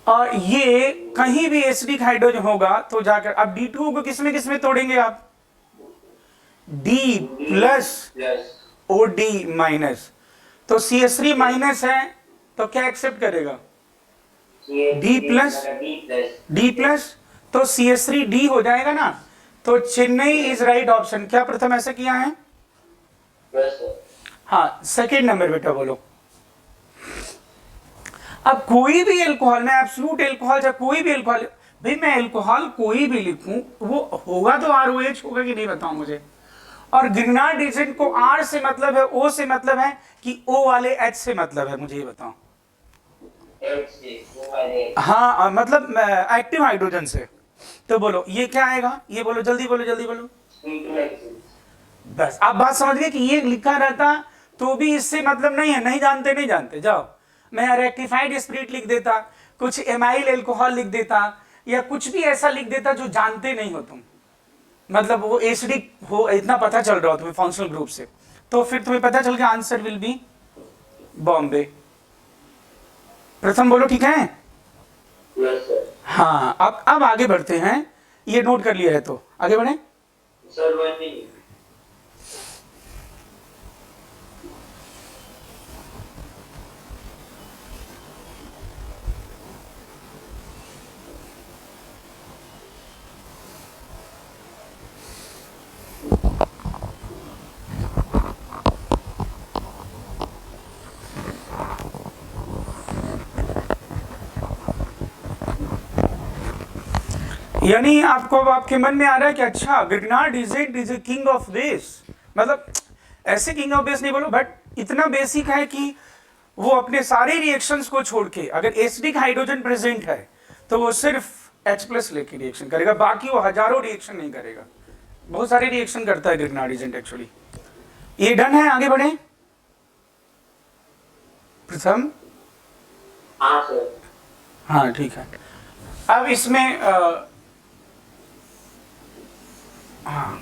और ये कहीं भी एसिडिक हाइड्रोजन होगा तो जाकर, अब D2 को किसमें तोड़ेंगे आप? D प्लस OD माइनस, तो CH3 माइनस है तो क्या एक्सेप्ट करेगा? D प्लस, तो CH3 D हो जाएगा ना। तो चेन्नई इज राइट ऑप्शन। क्या प्रथम ऐसा किया है? हाँ, सेकेंड नंबर बेटा बोलो। अब कोई भी एल्कोहल में, एब्सोल्यूट एल्कोहल या कोई भी एल्कोहल, भाई मैं एल्कोहल कोई भी लिखूं वो होगा तो ROH होगा कि नहीं बताओ मुझे। और ग्रिग्नार्ड एजेंट को R से मतलब है, O से मतलब है कि O वाले H से मतलब है, मुझे ये बताओ। हाँ मतलब एक्टिव हाइड्रोजन से। तो बोलो ये क्या आएगा, ये बोलो जल्दी बोलो, जल्दी बोलो। बस आप बात समझ गए कि ये लिखा रहता तो भी इससे मतलब नहीं है, नहीं जानते नहीं जानते। जाओ, मैं रेक्टिफाइड स्पिरिट लिख देता, कुछ एमाइल एल्कोहल लिख देता, या कुछ भी ऐसा लिख देता जो जानते नहीं हो तुम, मतलब वो एसिडिक हो, इतना पता चल रहा हो तुम्हें फंक्शनल ग्रुप से, तो फिर तुम्हें पता चल गया आंसर विल बी बॉम्बे। प्रथम बोलो ठीक है? हाँ, अब आगे बढ़ते हैं। ये नोट कर लिया है तो आगे बढ़े। सर यानी आपको अब आपके मन में आ रहा है कि अच्छा Grignard agent is a king of base, मतलब ऐसे किंग ऑफ बेस नहीं बोलो, बट इतना बेसिक है कि वो अपने सारे रिएक्शंस को छोड़ के, अगर एसिडिक हाइड्रोजन प्रेजेंट है तो वो सिर्फ H+ लेके रिएक्शन करेगा, बाकी वो हजारों रिएक्शन नहीं करेगा, बहुत सारे रिएक्शन करता है ग्रिग्नार्ड एजेंट एक्चुअली। ये डन है, आगे बढ़े। प्रथम हाँ सर। हाँ ठीक है। अब इसमें हाँ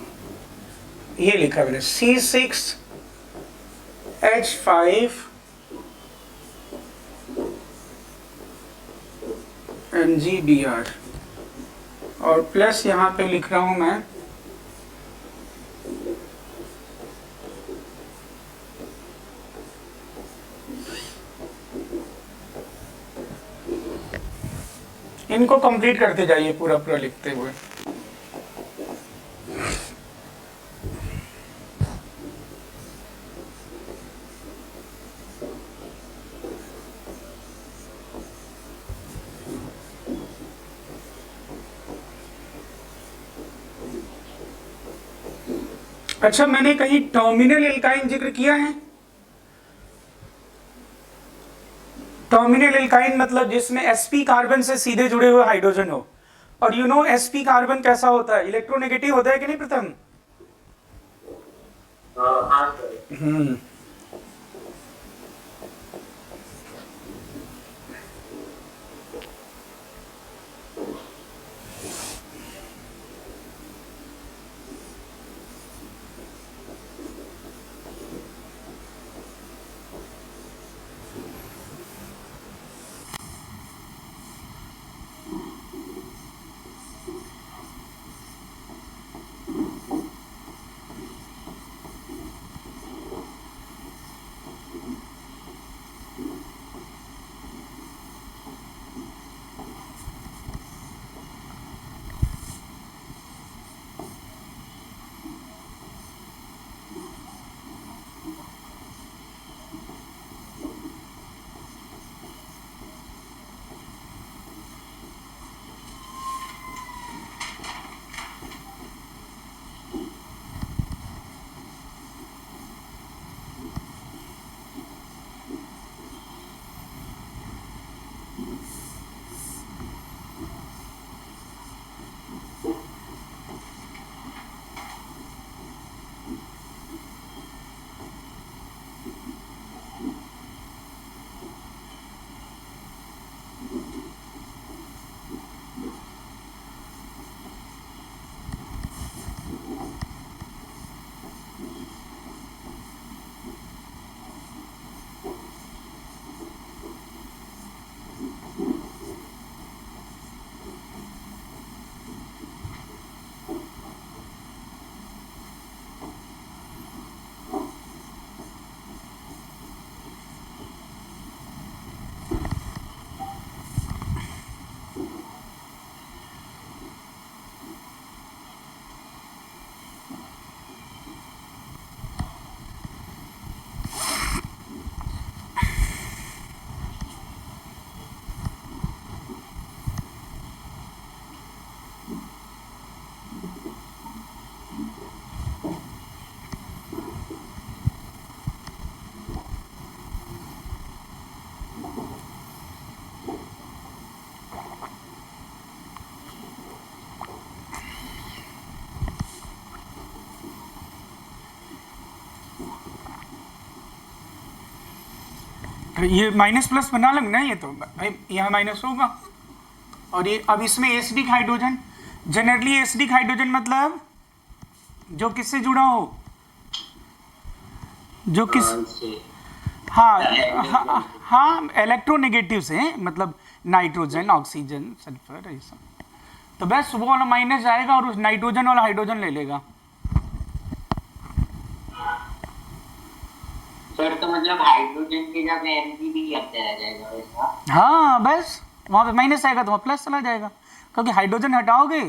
ये लिखा मैंने C6H5 MgBr और प्लस यहाँ पे लिख रहा हूं मैं इनको कंप्लीट करते जाइए पूरा पूरा लिखते हुए। अच्छा, मैंने कहीं टर्मिनल एल्काइन जिक्र किया है? टर्मिनल एल्काइन मतलब जिसमें sp कार्बन से सीधे जुड़े हुए हाइड्रोजन हो, और यू नो sp कार्बन कैसा होता है, इलेक्ट्रोनेगेटिव होता है कि नहीं प्रथम? हाँ सर। ये माइनस प्लस बना लग ना, ये तो भाई यहाँ माइनस होगा। और ये अब इसमें acidic hydrogen, generally acidic hydrogen मतलब जो किससे जुड़ा हो, जो किस, हाँ हाँ हाँ इलेक्ट्रोनेगेटिव से, मतलब नाइट्रोजन, ऑक्सीजन, सल्फर, ये सब। तो बस वो वाला माइनस जाएगा और उस नाइट्रोजन वाला हाइड्रोजन ले लेगा। सर तो मतलब हाइड्रोजन की जगह Mg भी अब चला जाएगा वैसा? हाँ बस वहाँ पे माइनस आएगा तो वहाँ प्लस चला जाएगा, क्योंकि हाइड्रोजन हटाओगे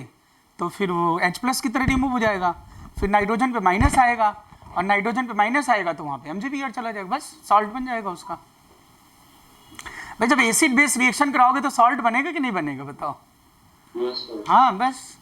तो फिर वो H प्लस की तरह रिमूव हो जाएगा, फिर नाइट्रोजन पे माइनस आएगा और नाइट्रोजन पे माइनस आएगा तो वहाँ पे MgBr चला जाएगा, बस सॉल्ट बन जाएगा उसका। भाई जब एसिड बेस रिएक्शन कराओगे तो सॉल्ट बनेगा कि नहीं बनेगा बताओ? Yes sir. हाँ बस।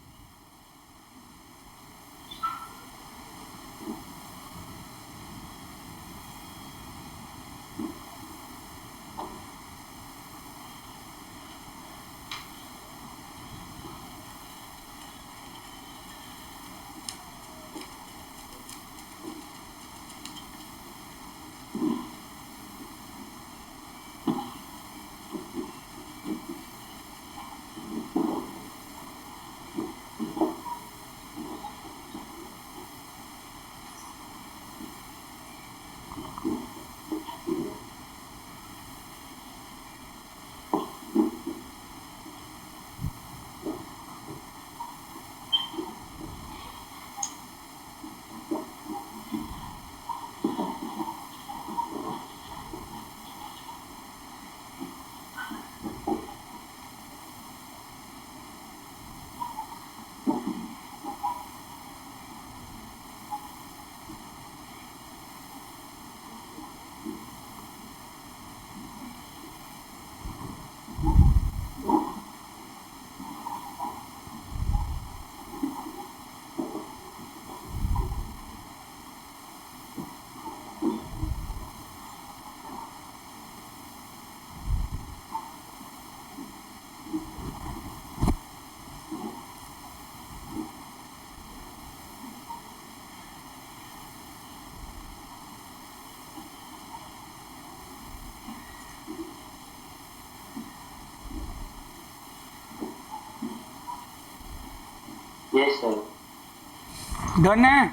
Yes sir. डन है,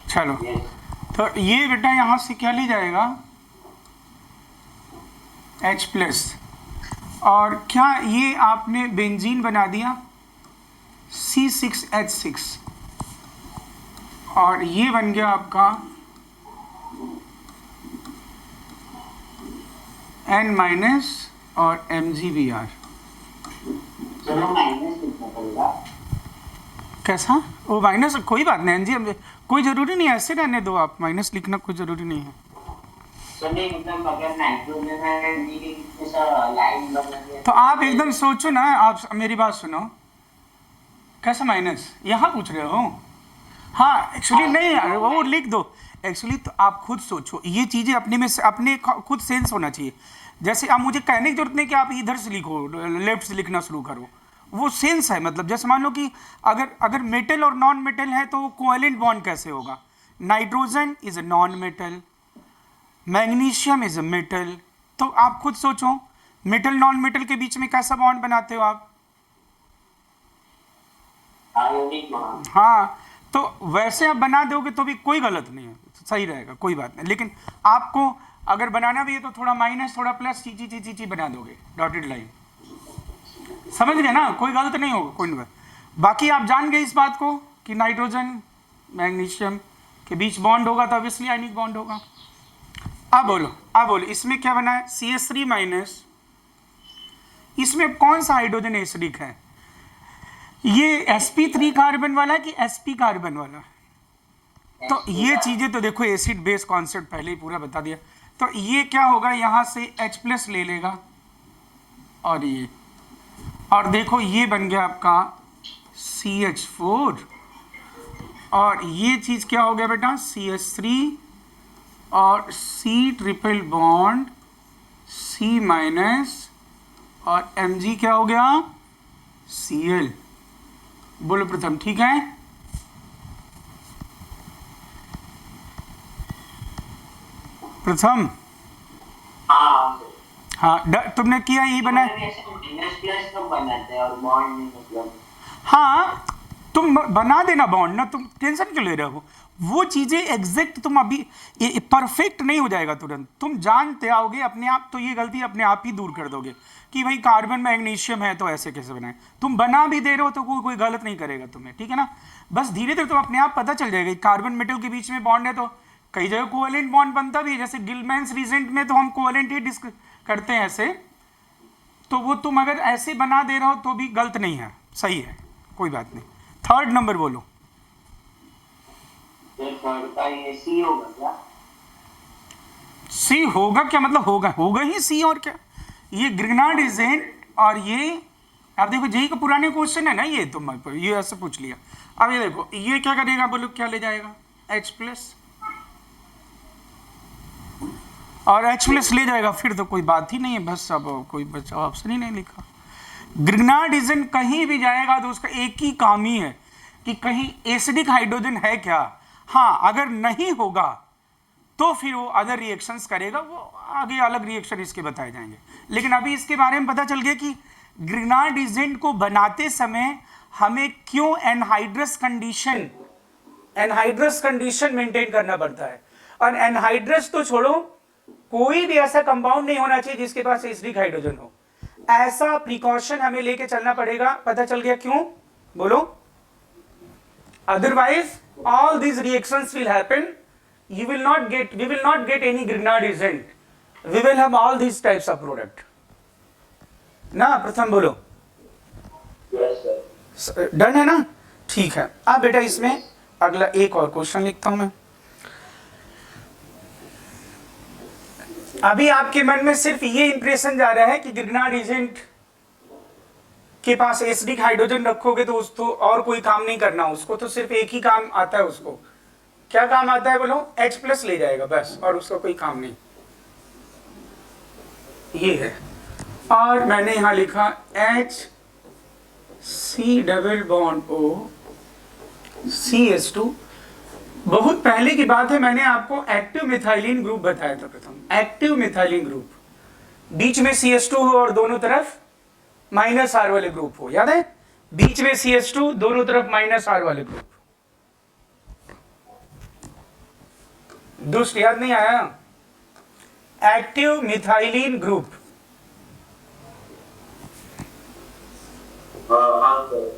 चलो। यस। तो ये बेटा यहाँ से क्या ले जाएगा, H प्लस, और क्या ये आपने बेंजीन बना दिया C6H6, और ये बन गया आपका N माइनस और MgBr। चलो माइनस लिखना पड़ेगा। कैसा? वो माइनस, कोई बात नहीं Ng, कोई ज़रूरी नहीं है, ऐसे रहने दो आप, माइनस लिखना कोई ज़रूरी नहीं है। चलिए मतलब अगर नाइट्रोजन है Mg के कितने सा लाइन लगेंगे? तो आप एकदम सोचो ना, आप मेरी बात सुनो, कैसा माइनस यहाँ पूछ रहे हो? हाँ एक्चुअली नहीं, वो लिख दो एक्चुअली, तो आप खुद सोचो, ये चीज़ें अपने में से अपने खुद सेंस होना चाहिए। जैसे अब मुझे कहने की जरूरत नहीं कि आप इधर से लिखो, लेफ्ट से लिखना शुरू करो, वो सेंस है। मतलब जैसे मान लो कि अगर मेटल और नॉन मेटल है तो कोवेलेंट बॉन्ड कैसे होगा? Nitrogen is a non metal, magnesium is a metal, तो आप खुद सोचो मेटल नॉन मेटल के बीच में कैसा बॉन्ड बनाते हो आप? Ionic bond. हाँ, तो वैसे आप बना दोगे तो भी कोई गलत नहीं है, सही रहेगा, कोई बात नहीं। लेकिन आपको अगर बनाना भी है तो थोड़ा माइनस थोड़ा प्लस ची बना दोगे, डॉटेड लाइन, समझ गए ना? कोई गलत नहीं होगा, कोई नहीं। बाकी आप जान गए इस बात को कि नाइट्रोजन मैग्नीशियम के बीच बॉन्ड होगा तो ऑब्वियसली आयनिक बॉन्ड होगा। अब बोलो इसमें क्या बना है? CH3 माइनस, इसमें कौन सा हाइड्रोजन एसिडिक है? ये sp3 कार्बन वाला कि sp कार्बन वाला? तो ये चीजें तो देखो, एसिड बेस कॉन्सेप्ट पहले ही पूरा बता दिया। तो ये क्या होगा, यहाँ से H प्लस ले लेगा और ये, और देखो ये बन गया आपका CH4, और ये चीज क्या हो गया बेटा, CH3 और C triple bond C minus, और Mg क्या हो गया, Cl। बोलो प्रथम, ठीक है? प्रथम हाँ हाँ तुमने किया, यही बना है। NH प्लस कब बनाते हैं और बॉन्ड नहीं मतलब? हाँ तुम बना देना बॉन्ड ना, तुम टेंशन क्यों ले रहे हो? वो चीजें एग्जैक्ट तुम अभी परफेक्ट नहीं हो जाएगा तुरंत, तुम जानते आओगे अपने आप, तो ये गलती अपने आप ही दूर कर दोगे कि भाई कार्बन मैग्नीशियम है तो ऐसे कैसे बनाए। तुम बना भी दे रहे हो तो कोई गलत नहीं करेगा तुम्हें, ठीक है ना। बस धीरे धीरे तुम अपने आप पता चल जाएगा कार्बन मेटल के बीच में बॉन्ड है तो कई जगह कोवेलेंट बॉन्ड बनता भी है, जैसे गिलमैन्स रीजेंट में तो हम कोवेलेंट ही करते हैं ऐसे, तो वो तुम अगर ऐसे बना दे रहे हो तो भी गलत नहीं है, सही है, कोई बात नहीं। थर्ड नंबर बोलो। थर्ड का ये सी होगा क्या? सी होगा क्या मतलब? होगा ही सी, और क्या। ये ग्रेनाडिजेंट और ये आप देखो जेई का पुराने क्वेश्चन है ना, ये तुम ये ऐसे पूछ लिया। अब ये देखो ये क्या करेगा, बोलो क्या ले जाएगा, H प्लस, और H प्लस ले जाएगा, फिर तो कोई बात ही नहीं है, बस अब कोई बचा ऑप्शन ही नहीं लिखा। ग्रेनाडिजेंट कहीं भी जाएगा तो उसका एक ही काम ही है कि कहीं एसिडिक हाइड्रोजन है क्या। हाँ अगर नहीं होगा तो फिर वो अदर रिएक्शंस करेगा, वो आगे अलग रिएक्शन इसके बताए जाएंगे। लेकिन अभी इसके बारे में पता चल गया कि ग्रेनाडिजेंट को बनाते समय हमें क्यों एनहाइड्रस कंडीशन मेंटेन करना पड़ता है। और एनहाइड्रस तो छोड़ो, कोई भी ऐसा कंपाउंड नहीं होना चाहिए जिसके पास एसिडिक हाइड्रोजन हो, ऐसा प्रिकॉशन हमें लेके चलना पड़ेगा। पता चल गया क्यों, बोलो। Otherwise all these reactions will happen, we will not get any grenadizent, we will have all these types of product ना। प्रथम बोलो। Yes sir. डन है ना, ठीक है। अब बेटा इसमें अगला एक और क्वेश्चन लिखता हूं मैं। अभी आपके मन में सिर्फ ये इंप्रेशन जा रहा है कि ग्रेनाडिजेंट के पास एसिडिक हाइड्रोजन रखोगे तो उसको और कोई काम नहीं करना, उसको तो सिर्फ एक ही काम आता है। उसको क्या काम आता है बोलो, H प्लस ले जाएगा बस, और उसका कोई काम नहीं, ये है। और मैंने यहां लिखा HC double bond O CH2। बहुत पहले की बात है, मैंने आपको एक्टिव मिथाइलिन ग्रुप बताया था प्रथम। एक्टिव मिथाइलिन ग्रुप, बीच में CH2 हो और दोनों तरफ -R वाले ग्रुप हो, याद है, बीच में CH2 दोनों तरफ -R वाले ग्रुप। दुष्ट याद नहीं आया, एक्टिव मिथाइलिन ग्रुप। हाँ सर।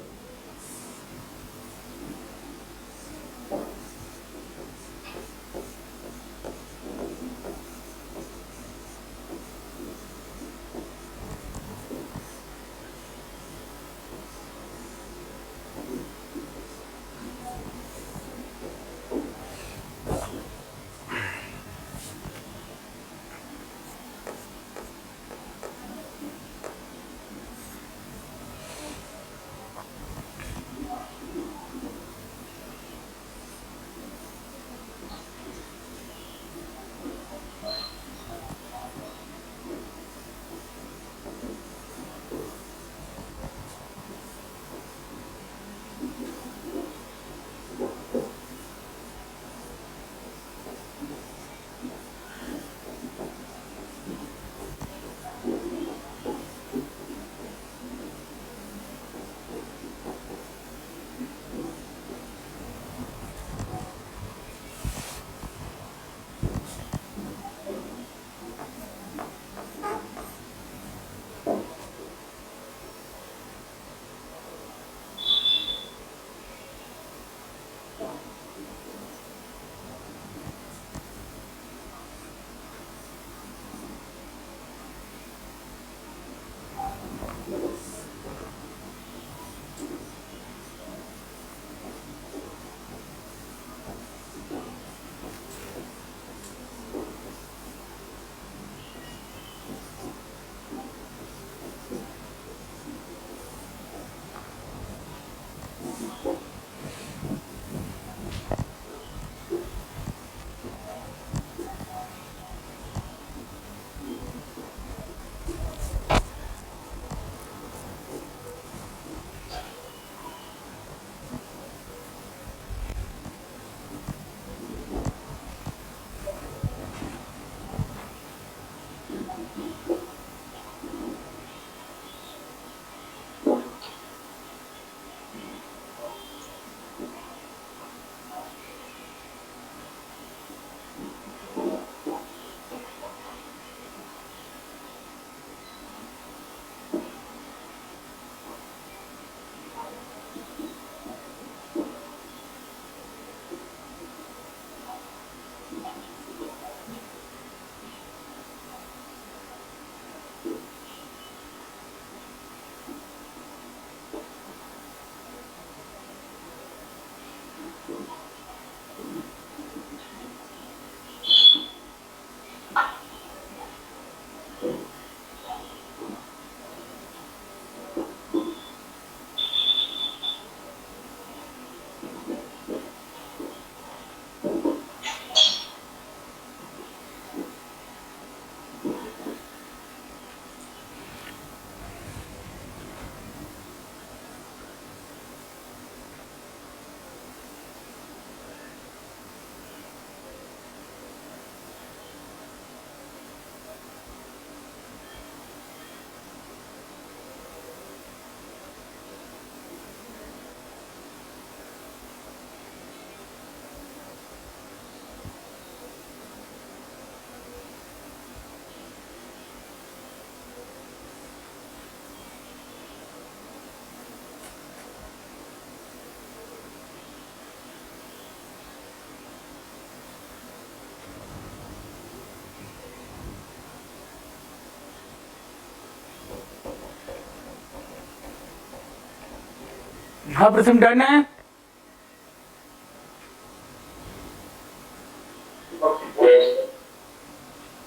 हाँ प्रथम डन है।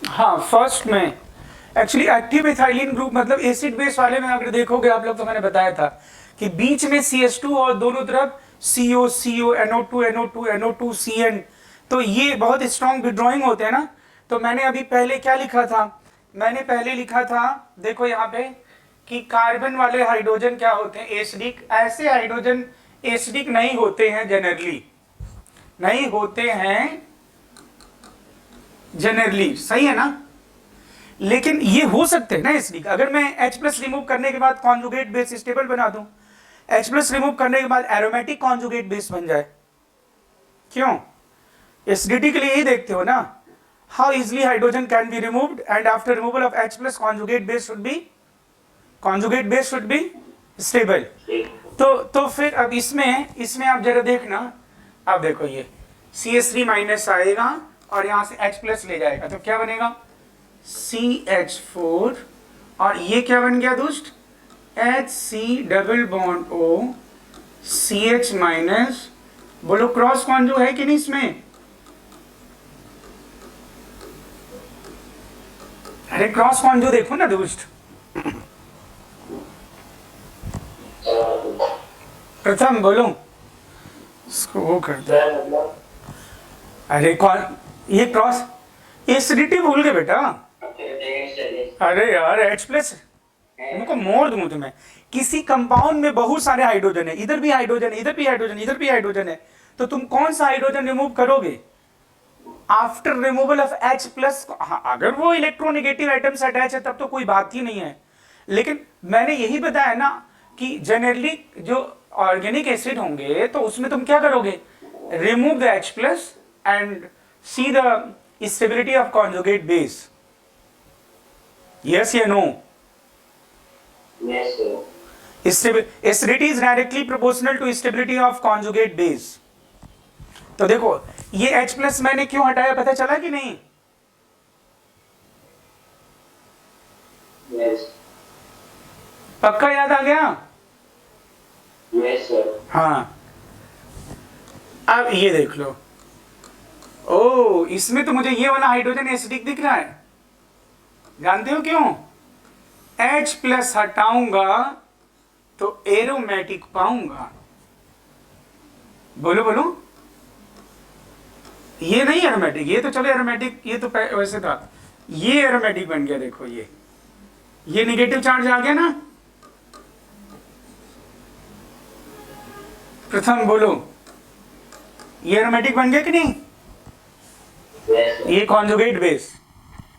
हाँ फर्स्ट में एक्चुअली एक्टिव इथाइलिन ग्रुप मतलब एसिड बेस वाले में अगर देखोगे आप लोग तो मैंने बताया था कि बीच में CH2 और दोनों तरफ CO CO NO2 NO2 NO2 CN, तो ये बहुत स्ट्रॉन्ग विड्रॉइंग होते हैं ना। तो मैंने अभी पहले क्या लिखा था, मैंने पहले लिखा था देखो यहाँ पे कि कार्बन वाले हाइड्रोजन क्या होते हैं, एसिडिक। ऐसे हाइड्रोजन एसिडिक नहीं होते हैं जनरली, नहीं होते हैं जनरली, सही है ना। लेकिन ये हो सकते हैं ना एसिडिक। अगर मैं H+ रिमूव करने के बाद कॉन्जुगेट बेस स्टेबल बना दूं, H+ रिमूव करने के बाद एरोमेटिक कॉन्जुगेट बेस बन जाए, क्यों? एसिडिटी के लिए यही देखते हो ना, how easily hydrogen can be removed and after removal of H+ conjugate base should be stable. तो फिर अब इसमें आप जरा देखना, अब देखो ये CH3 माइनस आएगा और यहां से H+ ले जाएगा तो क्या बनेगा CH4, और ये क्या बन गया दोस्त HC double bond O CH minus. बोलो क्रॉस कॉन्जो है कि नहीं इसमें? अरे क्रॉस कॉन्जो देखो ना दोस्त। प्रथम बोलो इसको वो कर दो। अरे कौन ये क्रॉस एसिडिटी भूल गए बेटा। अरे यार H+ उनको मोड़ दूं तुम्हें। किसी कंपाउंड में बहुत सारे हाइड्रोजन है, इधर भी हाइड्रोजन है, इधर भी हाइड्रोजन, इधर भी हाइड्रोजन है, तो तुम कौन सा हाइड्रोजन रिमूव करोगे आफ्टर रिमूवल ऑफ H+? हाँ, अगर वो इलेक्ट्रोनेगेटिव आइटम्स अटैच है तब तो कोई बात ही नहीं है। लेकिन मैंने यही बताया ना कि जनरली जो ऑर्गेनिक एसिड होंगे तो उसमें तुम क्या करोगे, remove the H+ and see the stability of conjugate base. Yes या no? Yes, sir. Acidity is directly proportional to stability of conjugate base। तो देखो ये H+ मैंने क्यों हटाया पता चला कि नहीं? Yes. पक्का याद आ गया? Yes, sir. हाँ अब ये देख लो, ओ इसमें तो मुझे ये वाला हाइड्रोजन एसिडिक दिख रहा है, जानते हो क्यों? H+ हटाऊंगा तो एरोमेटिक पाऊंगा। बोलो बोलो, ये नहीं एरोमेटिक, ये तो चलो एरोमेटिक, ये तो वैसे था, ये एरोमेटिक बन गया। देखो ये निगेटिव चार्ज आ गया ना। प्रथम बोलो ये एरोमेटिक बन गया कि नहीं? Yes, sir. ये कॉन्जुगेट बेस।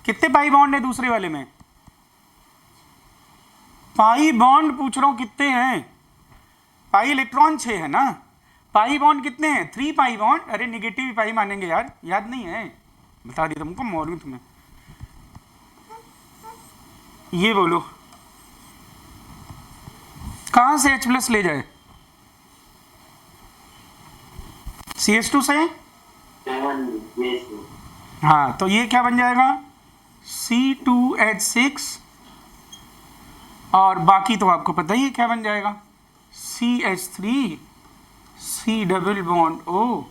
कितने पाई बॉन्ड है दूसरे वाले में? पाई बॉन्ड पूछ रहा हूं कितने हैं? पाई इलेक्ट्रॉन 6 है ना, पाई बॉन्ड कितने हैं? 3 पाई बॉन्ड। अरे निगेटिव पाई मानेंगे यार, याद नहीं है? बता दिया तुमको, मोर तुम्हें। ये बोलो कहां से H+ ले जाए? CH2 से। Yes, sir. हाँ तो ये क्या बन जाएगा C2H6, और बाकी तो आपको पता ही है क्या बन जाएगा, CH3 C double bond O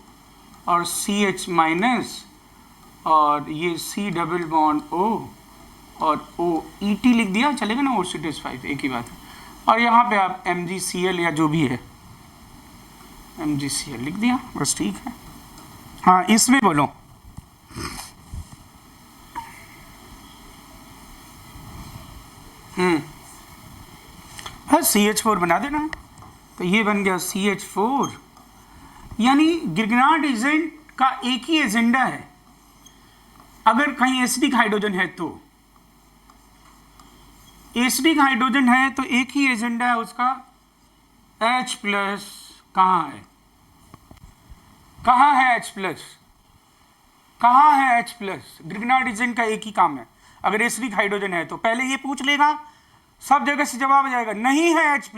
और CH माइनस, और ये C डबल बॉन्ड O और O ET लिख दिया, चलेगा ना, OCH5 एक ही बात है। और यहाँ पे आप MgCl या जो भी है MgCl लिख दिया, बस ठीक है। हाँ इसमें बोलो हाँ CH4 बना देना। तो ये बन गया CH4, यानी गिरगनाट एजेंट का एक ही एजेंडा है। अगर कहीं एसिडिक हाइड्रोजन है तो एसिडिक हाइड्रोजन है तो एक ही एजेंडा है उसका, H+। कहाँ है, कहाँ है H+? कहाँ है H+? गिरगनाट एजेंट का एक ही काम है, अगर एसिडिक हाइड्रोजन है तो पहले ये पूछ लेगा, सब जगह से जवाब आ जाएगा नहीं है H+,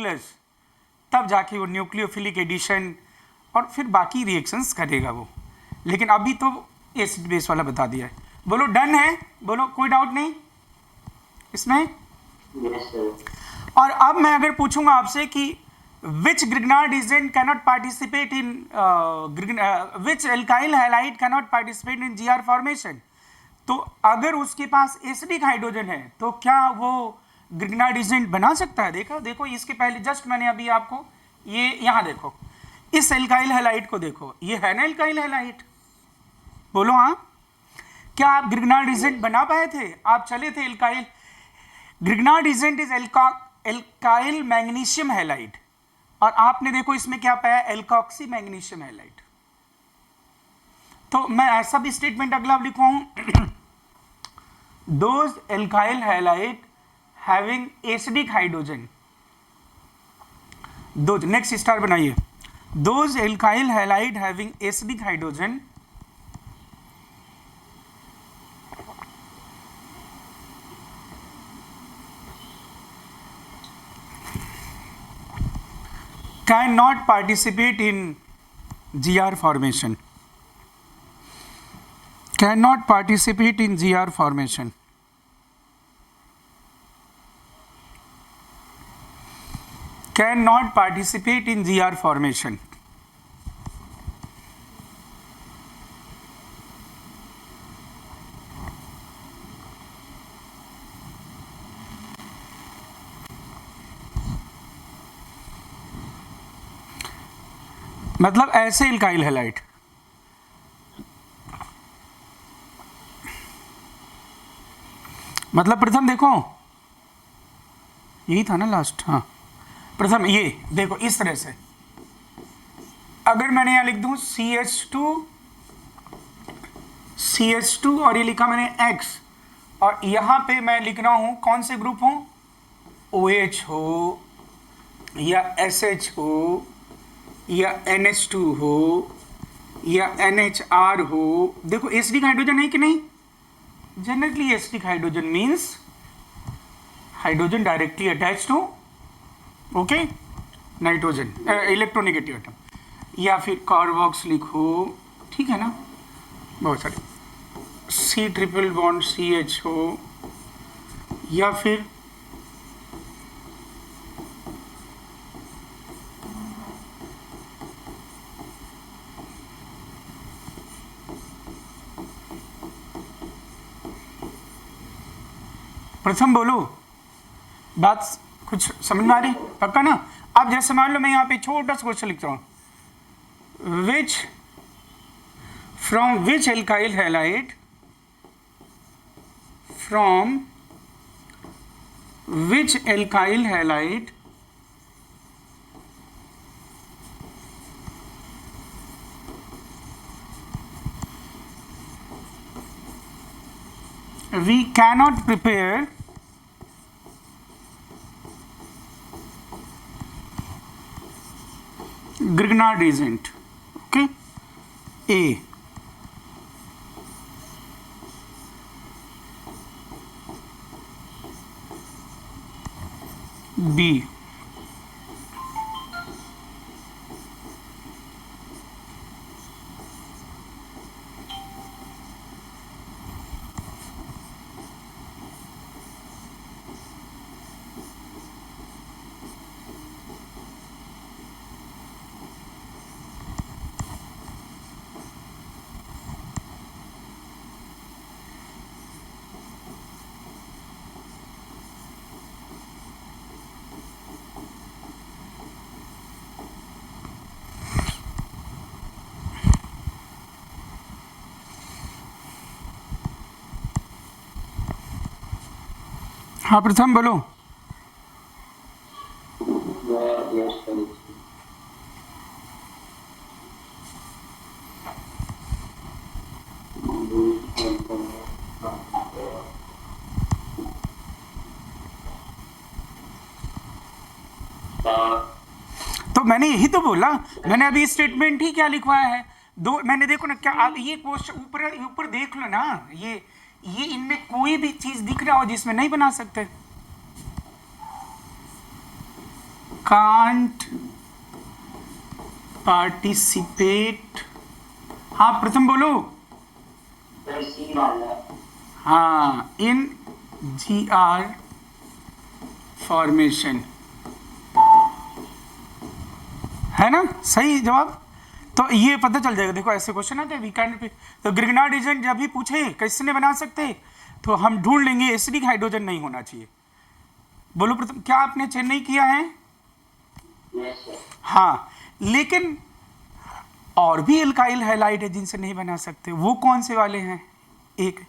तब जाके वो न्यूक्लियोफिलिक एडिशन और फिर बाकी रिएक्शंस करेगा वो। लेकिन अभी तो एसिड बेस वाला बता दिया है। बोलो डन है? बोलो कोई डाउट नहीं इसमें? Yes, sir. और अब मैं अगर पूछूंगा आपसे कि which Grignard agent cannot participate in which alkyl halide cannot participate in GR formation? तो अगर उसके पास एसिडिक हाइड्रोजन है तो क्या वो ग्रिग्नार्ड एजेंट बना सकता है? देखो इसके पहले जस्ट मैंने अभी आपको ये यहाँ देखो, इस एल्काइल हैलाइड को देखो, ये है ना एल्काइल हैलाइड, बोलो हाँ। क्या आप ग्रिग्नार्ड एजेंट बना पाए थे? आप चले थे alkyl, Grignard agent is alkyl magnesium halide, और आपने देखो इसमें क्या पाया, एल्कॉक्सी मैग्नीशियम हैलाइड। तो मैं ऐसा भी स्टेटमेंट अगला लिखवाऊं, those alkyl halide having acidic hydrogen, those, next star बनाइए, those alkyl halide having acidic hydrogen cannot participate in GR formation, cannot participate in GR formation, cannot participate in GR formation. मतलब ऐसे alkyl halide, मतलब प्रथम देखो यही था ना last, हाँ प्रथम ये देखो इस तरह से, अगर मैंने यहां लिख दूं CH2 और ये लिखा मैंने X, और यहां पे मैं लिख रहा हूं कौन से ग्रुप हो, OH हो या SH हो या NH2 हो या NHR हो, देखो एसिडिक हाइड्रोजन है कि नहीं? Generally acidic hydrogen means hydrogen directly attach to okay nitrogen electronegative atom, या फिर कार्बोक्स लिखो, ठीक है ना, बहुत सारे C ट्रिपल बॉन्ड CH हो, या फिर प्रथम बोलो, बात कुछ समझ में आ रही, पक्का ना? अब जैसे मान लो मैं यहाँ पे छोटा सा क्वेश्चन लिखता हूँ, which from which alkyl halide, from which alkyl halide we cannot prepare Grignard agent, okay? A, B, हाँ प्रथम बोलो। तो मैंने यही तो बोला, मैंने अभी स्टेटमेंट ही क्या लिखवाया है, दो मैंने देखो ना क्या, आप ये क्वेश्चन ऊपर ऊपर देख लो ना, ये इनमें कोई भी चीज दिख रहा हो जिसमें नहीं बना सकते, कांट पार्टिसिपेट, हाँ प्रथम बोलो, हाँ इन GR फॉर्मेशन, है ना सही जवाब। तो ये पता चल जाएगा, देखो ऐसे क्वेश्चन आते हैं वीकेंड पे, तो ग्रिग्नार्ड एजेंट जब भी पूछे कैसे बना सकते तो हम ढूंढ लेंगे एसिडिक हाइड्रोजन नहीं होना चाहिए। बोलो प्रथम, क्या आपने चेन्नई किया है? Yes sir. हाँ, लेकिन और भी एल्काइल हैलाइड है जिनसे नहीं बना सकते, वो कौन से वाले हैं? एक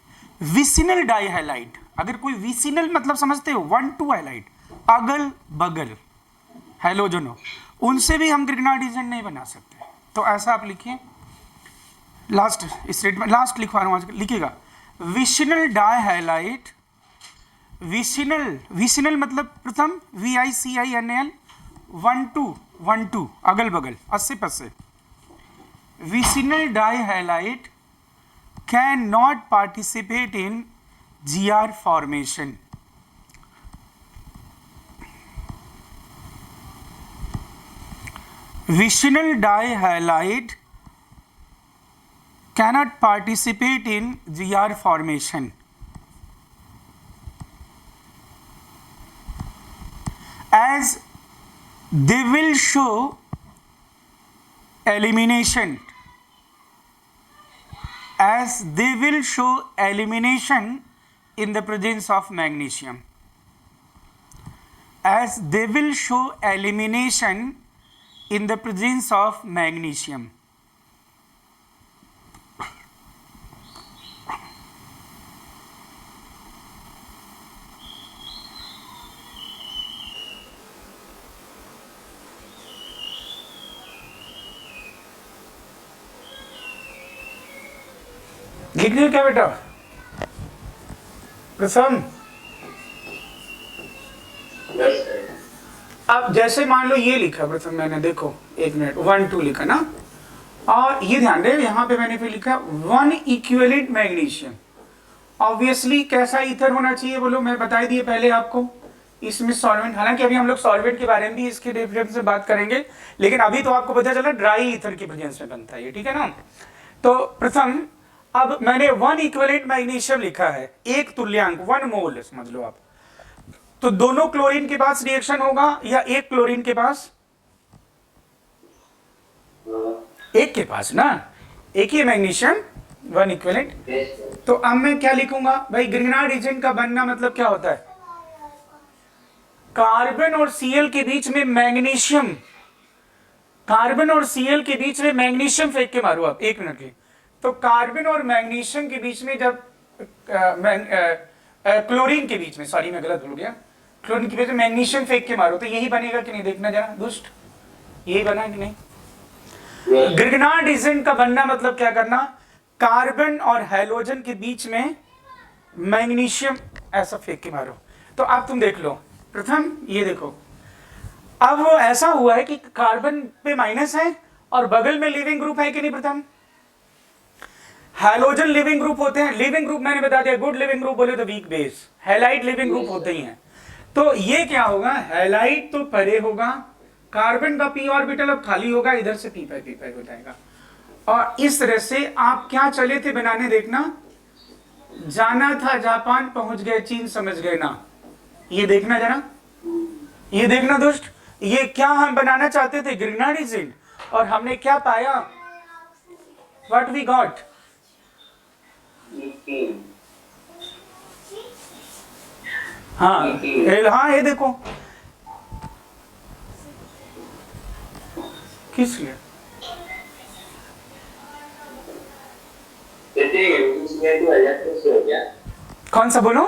विसिनल डाइहैलाइड, अगर कोई विसिनल मतलब समझते हो 1,2 हैलाइड, अगल बगल हैलोजन हो, उनसे भी हम ग्रिग्नार्ड एजेंट नहीं बना सकते। तो ऐसा आप लिखिए, लास्ट स्टेटमेंट, लास्ट लिखवा रहा हूँ आज, लिखिएगा विसिनल डाइहैलाइड, विसिनल मतलब प्रथम VICINAL 1,2 अगल बगल अस्से पस्से, vicinal dihalide can not participate in GR formation. Vicinal dihalide cannot participate in GR formation as they will show elimination, in the presence of magnesium, as they will show elimination in the presence of magnesium। लिख दिया क्या बेटा प्रथम? Yes sir. अब जैसे मान लो ये लिखा प्रथम मैंने, देखो एक मिनट, 1,2 लिखा ना, और ये ध्यान दे यहाँ पे मैंने फिर लिखा 1 इक्विवेलेंट मैग्नीशियम। ऑब्वियसली कैसा ईथर होना चाहिए बोलो, मैं बता दिए पहले आपको, इसमें सॉल्वेंट, हालांकि अभी हम लोग सॉल्वेंट के बारे में भी इसके डिफरेंस से बात करेंगे, लेकिन अभी तो आपको पता चला ड्राई ईथर की प्रेजेंस में बनता है ये, ठीक है ना। तो प्रथम अब मैंने 1 इक्विवेलेंट मैग्नीशियम लिखा है, एक तुल्यांक 1 मोल समझ लो आप, तो दोनों क्लोरीन के पास रिएक्शन होगा या एक क्लोरीन के पास? एक के पास ना, एक ही मैग्नीशियम 1 इक्विवेलेंट। Yes sir. तो अब मैं क्या लिखूंगा भाई, ग्रिग्नार्ड एजेंट का बनना मतलब क्या होता है? कार्बन और Cl के बीच में मैग्नीशियम, कार्बन और Cl के बीच में मैग्नीशियम फेंक के मारो आप, 1 मिनट के। तो कार्बन और मैग्नीशियम के बीच में जब क्लोरीन के बीच में, सॉरी मैं गलत भूल गया, क्लोरीन के बीच में मैग्नीशियम फेंक के मारो तो यही बनेगा कि नहीं, देखना जरा दुष्ट, यही बना कि नहीं? ग्रिग्नार्ड एजेंट का बनना मतलब क्या करना, कार्बन और हैलोजन के बीच में मैग्नीशियम ऐसा फेंक के मारो। तो अब तुम देख लो प्रथम, ये देखो अब वो ऐसा हुआ है कि कार्बन पे माइनस है और बगल में लिविंग ग्रुप है कि नहीं प्रथम? हैलोजन लिविंग ग्रुप होते हैं, लिविंग ग्रुप मैंने बता दिया, गुड लिविंग ग्रुप बोले तो weak base, halide leaving group होते ही हैं। तो ये क्या होगा, हैलाइड तो परे होगा, कार्बन का p ऑर्बिटल अब खाली होगा, इधर से p पाई हो जाएगा, और इस तरह से आप क्या चले थे बनाने, देखना, जाना था जापान पहुंच गए चीन समझ गए ना, ये देखना जरा, ये देखना दोस्त, ये क्या हम बनाना चाहते थे, ग्रिग्नार्ड एजेंट, और हमने क्या पाया, व्हाट वी गॉट, हाँ हाँ, ये देखो किस लिए, इसमें तो अलग कैसे हो गया? कौन सा बोलो?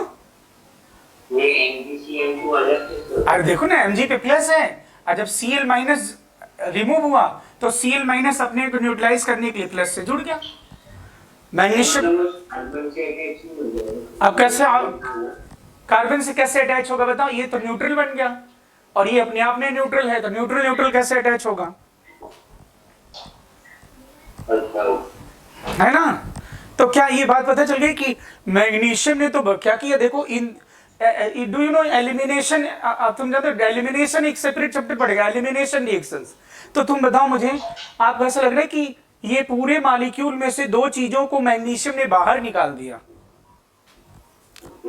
ये MgCl2 अलग कैसे हो गया? अरे देखो ना Mg पे प्लस है, और जब Cl माइनस रिमूव हुआ तो Cl माइनस अपने को न्यूट्रलाइज करने के लिए प्लस से जुड़ गया मैग्नीशियम। कार्बन से अटैच नहीं हो गया। अब कैसे कार्बन से कैसे अटैच होगा बताओ, ये तो न्यूट्रल बन गया और ये अपने आप में न्यूट्रल है, तो न्यूट्रल न्यूट्रल कैसे अटैच होगा, है ना। तो क्या ये बात पता चल गई कि मैग्नीशियम ने तो क्या किया, देखो in do you know elimination, तुम जानते हो एलिमिनेशन एक सेपरेट चैप्टर पड़ेगा, एलिमिनेशन रिएक्शंस। तो तुम बताओ मुझे, आपको ऐसा लग रहा है कि ये पूरे मॉलिक्यूल में से 2 चीजों को मैग्नीशियम ने बाहर निकाल दिया,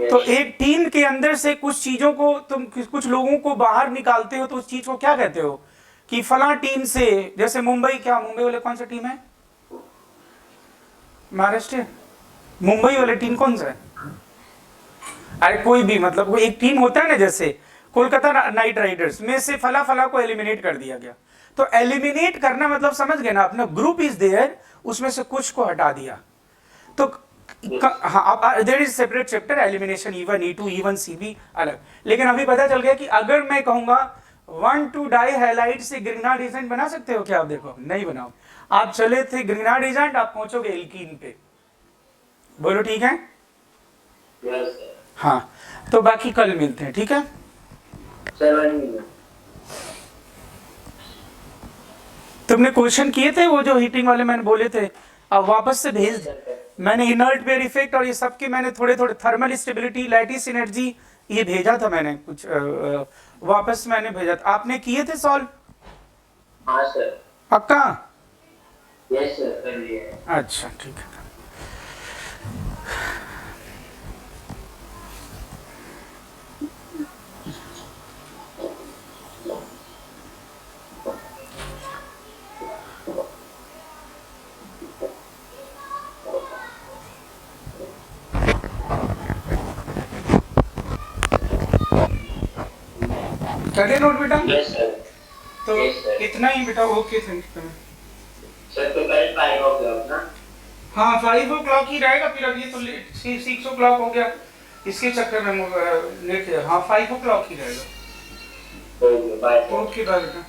तो एक टीम के अंदर से कुछ चीजों को तुम कुछ लोगों को बाहर निकालते हो तो उस चीज को क्या कहते हो, कि फला टीम से, जैसे मुंबई, क्या मुंबई वाले कौन सा टीम है, महाराष्ट्र, मुंबई वाले टीम कौन सा है, अरे कोई भी, मतलब कोई एक टीम होता है ना, जैसे कोलकाता नाइट राइडर्स में से फला फला को एलिमिनेट कर दिया गया, तो एलिमिनेट करना मतलब समझ गए ना, अपना ग्रुप इज देयर, उसमें से कुछ को हटा दिया, तो हाँ, there is separate chapter elimination, E1 E2 E1 CB अलग। लेकिन अभी पता चल गया कि अगर मैं कहूंगा 1,2 डाई हैलाइड से ग्रिग्नार्ड एजेंट बना सकते हो क्या, आप देखो नहीं बनाओ, आप चले थे ग्रिग्नार्ड एजेंट, आप पहुंचोगे एल्कीन पे, बोलो ठीक है। Yes sir. हाँ, तो बाकी कल मिलते हैं, ठीक है। तुमने क्वेश्चन किए थे वो जो हीटिंग वाले मैंने बोले थे, अब वापस से भेज, मैंने इनर्ट वेयर इफेक्ट और ये सब के मैंने थोड़े थोड़े, थर्मल स्टेबिलिटी, लैटिस एनर्जी, ये भेजा था मैंने कुछ, वापस मैंने भेजा था, आपने किए थे सॉल्व। हाँ सर। पक्का? यस सर, कर लिया। अच्छा ठीक है। करे नोट बेटा? Yes sir. तो Yes, sir. इतना ही बेटा, ओके थैंक यू। सर तो कल 5 o'clock ना? हाँ 5 o'clock ही रहेगा, फिर अब ये तो 6 o'clock हो गया, इसके चक्कर में लेट, हाँ 5 o'clock ही रहेगा। Okay bye. ओके बाय बेटा।